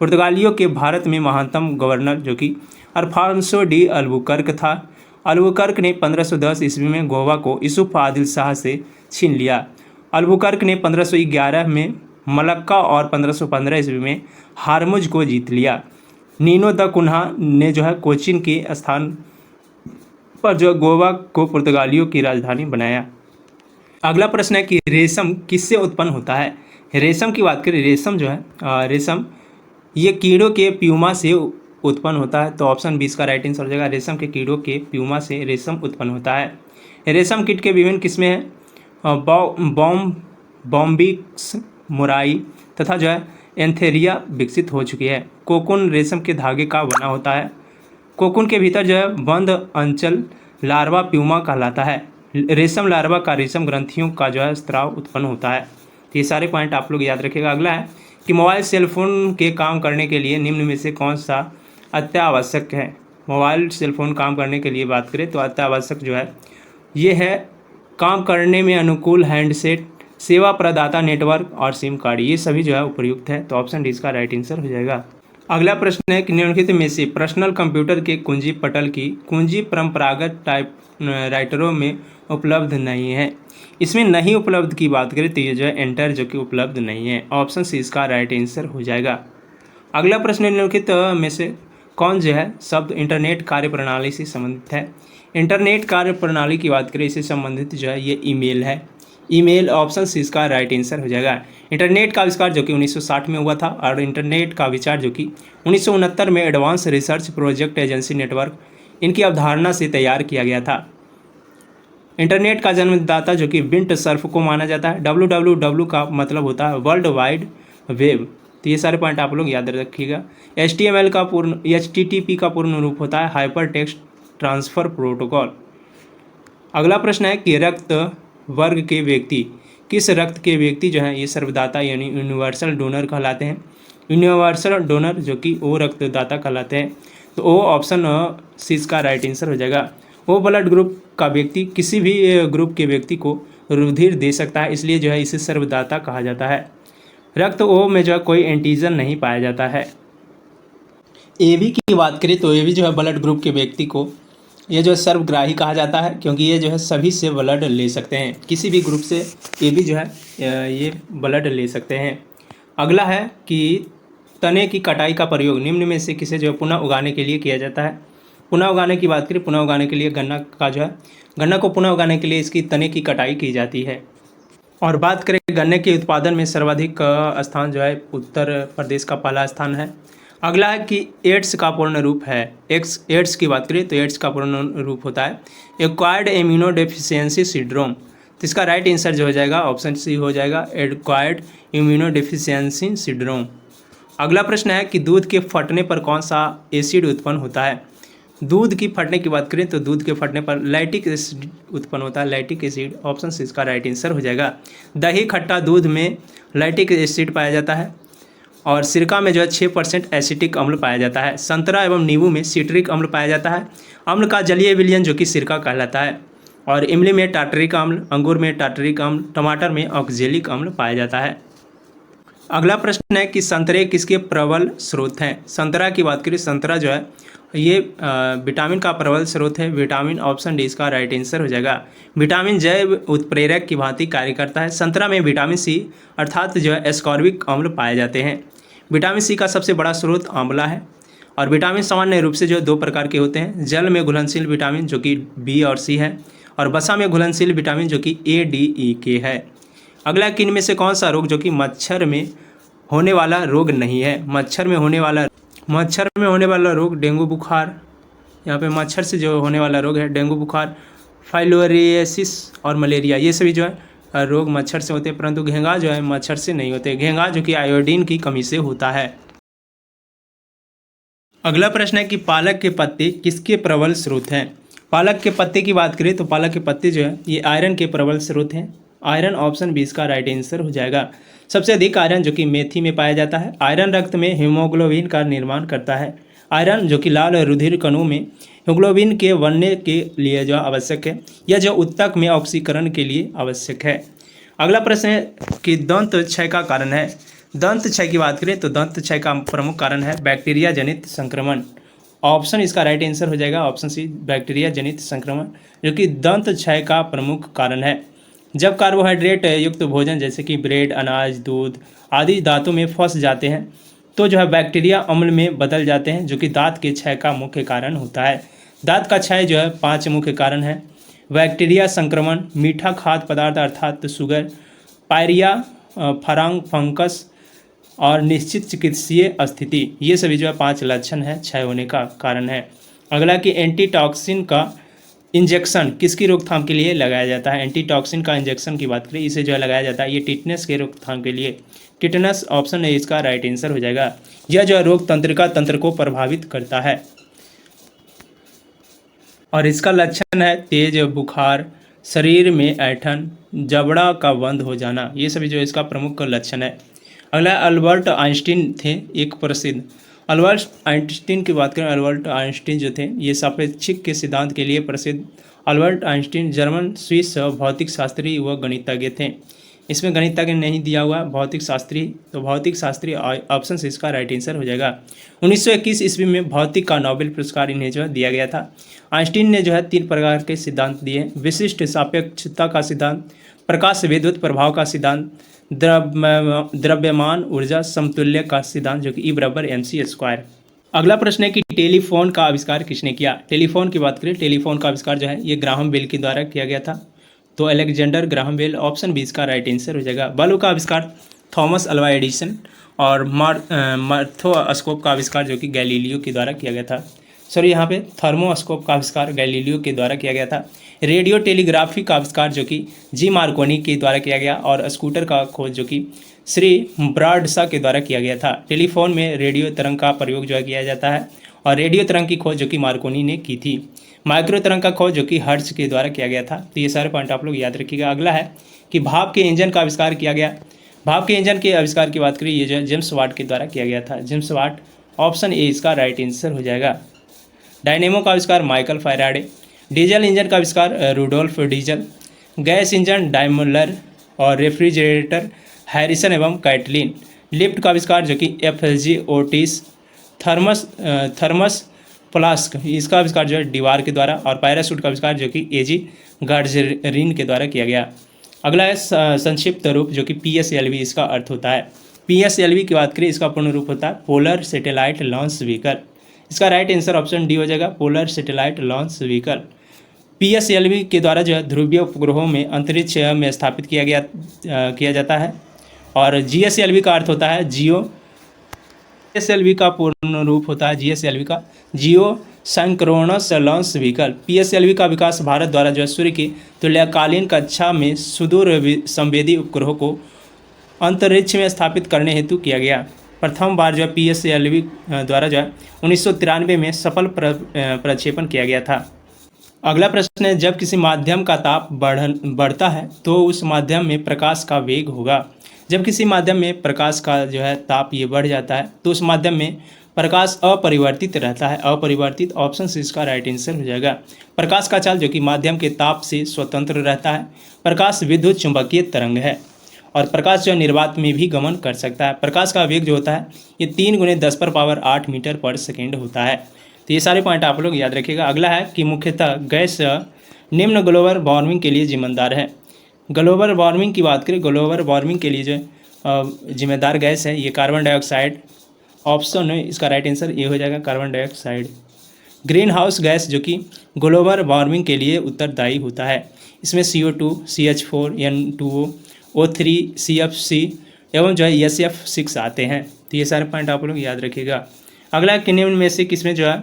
पुर्तगालियों के भारत में महानतम गवर्नर जो कि अल्फांसो डी अल्बुकर्क था। अल्बुकर्क ने 1510 ईस्वी में गोवा को यूसुफ आदिल शाह से छीन लिया। अल्बुकर्क ने 1511 में मलक्का और 1515 ईस्वी में हारमुज को जीत लिया। नीनो द कुन्हा ने जो है कोचीन के स्थान पर जो गोवा को पुर्तगालियों की राजधानी बनाया। अगला प्रश्न है कि रेशम किससे उत्पन्न होता है? रेशम की बात करें, रेशम जो है रेशम ये कीड़ों के प्यूमा से उत्पन्न होता है। तो ऑप्शन 20 का राइट आंसर हो जाएगा। रेशम के कीड़ों के प्यूमा से रेशम उत्पन्न होता है। रेशम कीट के विभिन्न किस्में हैं, बॉम्बिक्स, मुराई तथा जो है एंथेरिया विकसित हो चुकी है। कोकून रेशम के धागे का बना होता है। कोकून के भीतर जो है बंद अंचल लार्वा प्यूमा कहलाता है। रेशम लार्वा का रेशम ग्रंथियों का जो है स्राव उत्पन्न होता है। तो ये सारे पॉइंट आप लोग याद रखिएगा। अगला है कि मोबाइल सेल फोन के काम करने के लिए निम्न में से कौन सा अत्यावश्यक है? मोबाइल सेल फोन काम करने के लिए बात करें तो अत्यावश्यक जो है ये है काम करने में अनुकूल हैंडसेट, सेवा प्रदाता नेटवर्क और सिम कार्ड, ये सभी जो है उपयुक्त है। तो ऑप्शन डी इसका राइट आंसर हो जाएगा। अगला प्रश्न है कि निम्नलिखित में से पर्सनल कंप्यूटर के कुंजी पटल की कुंजी परंपरागत टाइप राइटरों में उपलब्ध नहीं है। इसमें नहीं उपलब्ध की बात करें तो ये जो है एंटर जो कि उपलब्ध नहीं है। ऑप्शन सी इसका राइट आंसर हो जाएगा। अगला प्रश्न निम्नलिखित में से कौन जो है शब्द इंटरनेट कार्यप्रणाली से संबंधित है? इंटरनेट कार्यप्रणाली की बात करें इससे संबंधित जो है ये ईमेल है। ईमेल ऑप्शन सी इसका राइट आंसर हो जाएगा। इंटरनेट का आविष्कार जो कि 1960 में हुआ था और इंटरनेट का विचार जो कि 1969 में advance research project agency network इनकी अवधारणा से तैयार किया गया था। इंटरनेट का जन्मदाता जो कि बिंट सर्फ को माना जाता है। www का मतलब होता है वर्ल्ड वाइड वेब। तो ये सारे पॉइंट आप लोग याद रखिएगा। HTTP का पूर्ण रूप होता है हाइपर टेक्स्ट ट्रांसफ़र प्रोटोकॉल। अगला प्रश्न है कि रक्त वर्ग के व्यक्ति किस रक्त के व्यक्ति जो है ये सर्वदाता यानी यूनिवर्सल डोनर कहलाते हैं? यूनिवर्सल डोनर जो कि ओ रक्तदाता कहलाते हैं। तो ओ ऑप्शन सी इसका राइट आंसर हो जाएगा। ओ ब्लड ग्रुप का व्यक्ति किसी भी ग्रुप के व्यक्ति को रुधिर दे सकता है, इसलिए जो है इसे सर्वदाता कहा जाता है। रक्त ओ में जो है कोई एंटीजन नहीं पाया जाता है। AB की बात करें तो AB जो है ब्लड ग्रुप के व्यक्ति को ये जो है सर्वग्राही कहा जाता है, क्योंकि ये जो है सभी से ब्लड ले सकते हैं। किसी भी ग्रुप से AB जो है ये ब्लड ले सकते हैं। अगला है कि तने की कटाई का प्रयोग निम्न में से किसे जो है पुनः उगाने के लिए किया जाता है? पुनः उगाने की बात करें, पुनः उगाने के लिए गन्ना को पुनः उगाने के लिए इसकी तने की कटाई की जाती है। और बात करें गन्ने के उत्पादन में सर्वाधिक स्थान जो है उत्तर प्रदेश का पहला स्थान है। अगला है कि एड्स का पूर्ण रूप है। एड्स की बात करें तो एड्स का पूर्ण रूप होता है एक्वायर्ड इम्यूनो डेफिशिएंसी सिंड्रोम। तो इसका राइट आंसर जो हो जाएगा ऑप्शन सी हो जाएगा, एक्वायर्ड इम्यूनो डेफिशिएंसी सिंड्रोम। अगला प्रश्न है कि दूध के फटने पर कौन सा एसिड उत्पन्न होता है। दूध की फटने की बात करें तो दूध के फटने पर लैक्टिक एसिड उत्पन्न होता है, लैक्टिक एसिड। ऑप्शन सी इसका राइट आंसर हो जाएगा। दही खट्टा दूध में लैक्टिक एसिड पाया जाता है और सिरका में जो है 6% एसिटिक अम्ल पाया जाता है। संतरा एवं नींबू में सिट्रिक अम्ल पाया जाता है। अम्ल का जलीय विलयन जो कि सिरका कहलाता है। और इमली में टार्टरिक अम्ल, अंगूर में टार्टरिक अम्ल, टमाटर में ऑक्जेलिक अम्ल पाया जाता है। अगला प्रश्न है कि संतरे किसके प्रबल स्रोत हैं। संतरा की बात करें, संतरा जो है ये विटामिन का प्रबल स्रोत है। विटामिन ऑप्शन डी इसका राइट आंसर हो जाएगा। विटामिन जैव उत्प्रेरक की भांति कार्य करता है। संतरा में विटामिन सी अर्थात जो है एस्कॉर्बिक अम्ल पाए जाते हैं। विटामिन सी का सबसे बड़ा स्रोत आंवला है। और विटामिन सामान्य रूप से जो 2 प्रकार के होते हैं। जल में घुलनशील विटामिन जो कि बी और सी है, और वसा में घुलनशील विटामिन जो कि ए, डी, ई, के है। अगला किन में से कौन सा रोग जो कि मच्छर में होने वाला रोग नहीं है। मच्छर में होने वाला रोग डेंगू बुखार, यहाँ पे मच्छर से जो होने वाला रोग है डेंगू बुखार, फाइलोरियासिस और मलेरिया, ये सभी जो है रोग मच्छर से होते हैं, परंतु घेंघा जो है मच्छर से नहीं होते। घेंघा जो कि आयोडीन की कमी से होता है। अगला प्रश्न है कि पालक के पत्ते किसके प्रबल स्रोत हैं। पालक के पत्ते की बात करें तो पालक के पत्ते जो है ये आयरन के प्रबल स्रोत हैं। आयरन ऑप्शन बी इसका राइट आंसर हो जाएगा। सबसे अधिक आयरन जो कि मेथी में पाया जाता है। आयरन रक्त में हीमोग्लोबिन का निर्माण करता है। आयरन जो कि लाल रुधिर कणों में हीमोग्लोबिन के बनने के लिए जो आवश्यक है, या जो ऊतक में ऑक्सीकरण के लिए आवश्यक है। अगला प्रश्न है कि दंत क्षय का कारण है। दंत क्षय की बात करें तो दंत क्षय का प्रमुख कारण है बैक्टीरिया जनित संक्रमण। ऑप्शन इसका राइट आंसर हो जाएगा, ऑप्शन सी बैक्टीरिया जनित संक्रमण जो कि दंत क्षय का प्रमुख कारण है। जब कार्बोहाइड्रेट युक्त भोजन जैसे कि ब्रेड, अनाज, दूध आदि दांतों में फंस जाते हैं तो जो है बैक्टीरिया अम्ल में बदल जाते हैं, जो कि दांत के क्षय का मुख्य कारण होता है। दांत का क्षय जो है 5 मुख्य कारण है। बैक्टीरिया संक्रमण, मीठा खाद्य पदार्थ अर्थात शुगर, पायरिया, फरांग फंगस और निश्चित चिकित्सीय स्थिति, ये सभी जो है 5 लक्षण है क्षय होने का कारण है। अगला कि एंटीटॉक्सिन का इंजेक्शन किसकी रोकथाम के लिए लगाया जाता है। एंटीटॉक्सिन का इंजेक्शन की बात करें, इसे जो है लगाया जाता है ये टिटनेस के रोकथाम के लिए। टिटनेस ऑप्शन ए इसका राइट आंसर हो जाएगा। यह जो है रोग तंत्रिका तंत्र को प्रभावित करता है और इसका लक्षण है तेज बुखार, शरीर में ऐंठन, जबड़ा का बंद हो जाना, ये सभी जो इसका प्रमुख लक्षण है। अगला अल्बर्ट आइंस्टीन थे एक प्रसिद्ध। अल्बर्ट आइंस्टीन की बात करें, अल्बर्ट आइंस्टीन जो थे ये सापेक्षिक के सिद्धांत के लिए प्रसिद्ध। अल्बर्ट आइंस्टीन जर्मन स्विस भौतिक शास्त्री व गणितज्ञ थे। इसमें गणितज्ञ नहीं दिया हुआ, भौतिक शास्त्री, तो भौतिक शास्त्री ऑप्शन से इसका राइट आंसर हो जाएगा। 1921 ईस्वी में भौतिक का नोबेल पुरस्कार इन्हें जो है दिया गया था। आइंस्टीन ने जो है 3 प्रकार के सिद्धांत दिए। विशिष्ट सापेक्षता का सिद्धांत, प्रकाश विद्युत प्रभाव का सिद्धांत, द्रव्यमान ऊर्जा समतुल्य का सिद्धांत जो कि E=mc²। अगला प्रश्न है कि टेलीफोन का आविष्कार किसने किया। टेलीफोन की बात करें, टेलीफोन का आविष्कार जो है ये ग्राहम बेल के द्वारा किया गया था, तो Alexander Graham Bell, option B इसका राइट आंसर हो जाएगा। बल्ब का आविष्कार थॉमस अल्वा एडिसन, और मार्थोस्कोप का आविष्कार जो कि गैलीलियो के द्वारा किया गया था। सॉरी, यहाँ पे थर्मोस्कोप का आविष्कार गैलीलियो के द्वारा किया गया था। रेडियो टेलीग्राफी का आविष्कार जो कि जी मार्कोनी के द्वारा किया गया, और स्कूटर का खोज जो कि श्री ब्राडशा के द्वारा किया गया था। टेलीफोन में रेडियो तरंग का प्रयोग जो है किया जाता है, और रेडियो तरंग की खोज जो कि मार्कोनी ने की थी। माइक्रो तरंग का खोज जो कि हर्ट्ज के द्वारा किया गया था। तो ये सारे पॉइंट आप लोग याद रखिएगा। अगला है कि भाप के इंजन का आविष्कार किया गया। भाप के इंजन के आविष्कार की बात करें, ये जो है जेम्स वाट के द्वारा किया गया था। जेम्स वाट, ऑप्शन ए इसका राइट आंसर हो जाएगा। डायनेमो का आविष्कार माइकल फैराडे। डीजल इंजन का आविष्कार Rudolf Diesel. Gas engine Daimler, और रेफ्रिजरेटर हैरिसन एवं कैटलिन। लिफ्ट का आविष्कार जो कि FG ओटिस। थर्मस फ्लास्क, इसका आविष्कार जो है डिवार के द्वारा, और पैराशूट का आविष्कार जो कि AG गार्जरिन के द्वारा किया गया। अगला है संक्षिप्त रूप जो कि PSLV इसका अर्थ होता है। PSLV की बात करें, इसका पूर्ण रूप होता है पोलर सैटेलाइट लॉन्च व्हीकल। इसका राइट आंसर ऑप्शन डी हो जाएगा, polar satellite launch vehicle. PSLV के द्वारा जो है ध्रुवीय उपग्रहों में अंतरिक्ष में स्थापित किया जाता है। और GSLV का अर्थ होता है जियो। GSLV का पूर्ण रूप होता है GSLV का जियो सिंक्रोनस लॉन्च व्हीकल। PSLV का विकास भारत द्वारा जो है सूर्य की तुल्यकालीन कक्षा में सुदूर संवेदी उपग्रहों को अंतरिक्ष में स्थापित करने हेतु किया गया। प्रथम बार जो है PSLV द्वारा जो है 1993 में सफल प्रक्षेपण किया गया था। अगला प्रश्न है, जब किसी माध्यम का ताप बढ़ता है तो उस माध्यम में प्रकाश का वेग होगा। जब किसी माध्यम में प्रकाश का जो है ताप ये बढ़ जाता है तो उस माध्यम में प्रकाश अपरिवर्तित रहता है। अपरिवर्तित ऑप्शन से इसका राइट आंसर हो जाएगा। प्रकाश का चाल जो कि माध्यम के ताप से स्वतंत्र रहता है। प्रकाश विद्युत चुंबकीय तरंग है और प्रकाश जो निर्वात में भी गमन कर सकता है। प्रकाश का वेग जो होता है ये 3 × 10⁸ मीटर पर सेकेंड होता है। तो ये सारे पॉइंट आप लोग याद रखिएगा। अगला है कि मुख्यतः गैस निम्न ग्लोबल वार्मिंग के लिए जिम्मेदार है। ग्लोबल वार्मिंग की बात करें, ग्लोबल वार्मिंग के लिए जो जिम्मेदार गैस है ये कार्बन डाइऑक्साइड। ऑप्शन है इसका राइट आंसर ये हो जाएगा carbon dioxide. Green house gas जो कि ग्लोबल वार्मिंग के लिए उत्तरदायी होता है। इसमें CO2, CH4, N2O, O3, CFC एवं जो है SF6 आते हैं। तो ये सारे पॉइंट आप लोग याद रखिएगा। अगला कि निम्न में से किसमें जो है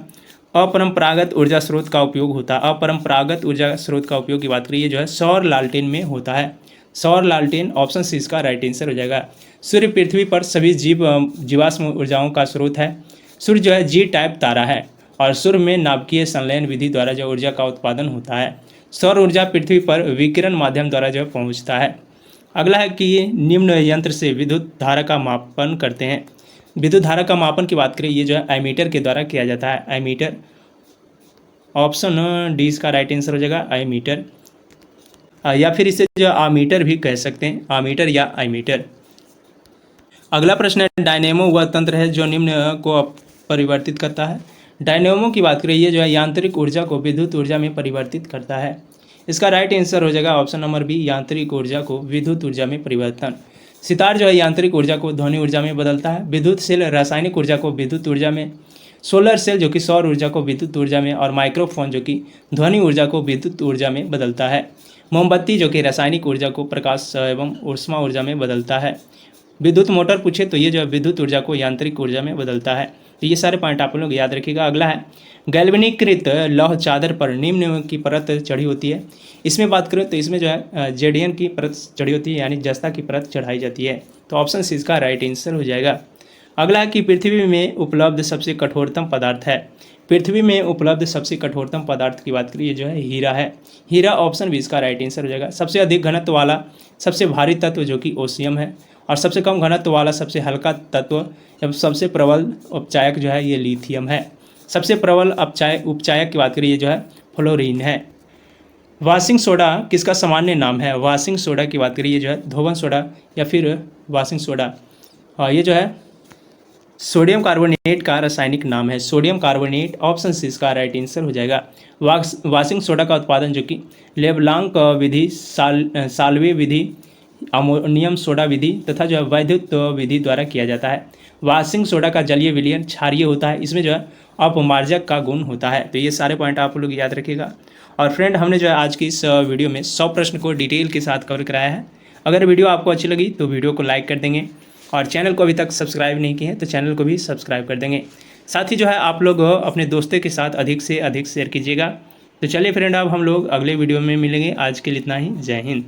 अपरंपरागत ऊर्जा स्रोत का उपयोग होता है। अपरंपरागत ऊर्जा स्रोत का उपयोग की बात करिए जो है सौर लालटेन में होता है। सौर लालटेन ऑप्शन सी इसका राइट आंसर हो जाएगा। सूर्य पृथ्वी पर सभी जीवाश्म ऊर्जाओं का स्रोत है। सूर्य जो है G टाइप तारा है और सूर्य में नाभिकीय संलयन विधि द्वारा जो ऊर्जा का उत्पादन होता है। सौर ऊर्जा पृथ्वी पर विकिरण माध्यम द्वारा जो पहुँचता है। अगला है कि ये निम्न यंत्र से विद्युत धारा का मापन करते हैं। विद्युत धारा का मापन की बात करें ये जो है एमीटर के द्वारा किया जाता है। एमीटर ऑप्शन डी इसका राइट आंसर हो जाएगा एमीटर, या फिर इसे जो आमीटर भी कह सकते हैं, आमीटर या एमीटर। अगला प्रश्न है डायनेमो वह तंत्र है जो निम्न को परिवर्तित करता है। डायनेमो की बात करें ये जो है यांत्रिक ऊर्जा को विद्युत ऊर्जा में परिवर्तित करता है। इसका राइट आंसर हो जाएगा ऑप्शन नंबर बी, यांत्रिक ऊर्जा को विद्युत ऊर्जा में परिवर्तन। सितार जो है यांत्रिक ऊर्जा को ध्वनि ऊर्जा में बदलता है। विद्युत सेल रासायनिक ऊर्जा को विद्युत ऊर्जा में, सोलर सेल जो कि सौर ऊर्जा को विद्युत ऊर्जा में और माइक्रोफोन जो कि ध्वनि ऊर्जा को विद्युत ऊर्जा में बदलता है। मोमबत्ती जो कि रासायनिक ऊर्जा को प्रकाश एवं ऊष्मा ऊर्जा में बदलता है। विद्युत मोटर पूछे तो ये जो है विद्युत ऊर्जा को यांत्रिक ऊर्जा में बदलता है। तो ये सारे पॉइंट आप लोग याद रखिएगा। अगला है गैल्वेनीकृत लौह चादर पर निम्न की परत चढ़ी होती है। इसमें बात करें तो इसमें जो है जेडियन की परत चढ़ी होती है, यानी जस्ता की परत चढ़ाई जाती है। तो ऑप्शन सी इसका राइट आंसर हो जाएगा। अगला है कि पृथ्वी में उपलब्ध सबसे कठोरतम पदार्थ है। पृथ्वी में उपलब्ध सबसे कठोरतम पदार्थ की बात करिए जो है हीरा है। हीरा ऑप्शन भी इसका राइट आंसर हो जाएगा। सबसे अधिक घनत्व वाला सबसे भारी तत्व जो कि ओसियम है और सबसे कम घनत्व वाला सबसे हल्का तत्व एवं सबसे प्रबल उपचायक जो है ये लिथियम है। सबसे प्रबल उपचायक की बात करिए जो है फ्लोरीन है। वाशिंग सोडा किसका सामान्य नाम है। वाशिंग सोडा की बात करिए जो है धोवन सोडा या फिर वाशिंग सोडा। ये जो है सोडियम कार्बोनेट का रासायनिक नाम है। सोडियम कार्बोनेट ऑप्शन सी इसका राइट आंसर हो जाएगा। वाशिंग सोडा का उत्पादन जो कि लेब्लांक विधि, साल्वे विधि, अमोनियम सोडा विधि तथा जो है वैद्युत विधि द्वारा किया जाता है। वाशिंग सोडा का जलीय विलयन क्षारीय होता है। इसमें जो है अपमार्जक का गुण होता है। तो ये सारे पॉइंट आप लोग याद रखिएगा। और फ्रेंड हमने जो है आज की इस वीडियो में 100 प्रश्न को डिटेल के साथ कवर कराया है। अगर वीडियो आपको अच्छी लगी तो वीडियो को लाइक कर देंगे और चैनल को अभी तक सब्सक्राइब नहीं किए हैं तो चैनल को भी सब्सक्राइब कर देंगे। साथ ही जो है आप लोग अपने दोस्तों के साथ अधिक से अधिक शेयर कीजिएगा। तो चलिए फ्रेंड अब हम लोग अगले वीडियो में मिलेंगे। आज के लिए इतना ही। जय हिंद।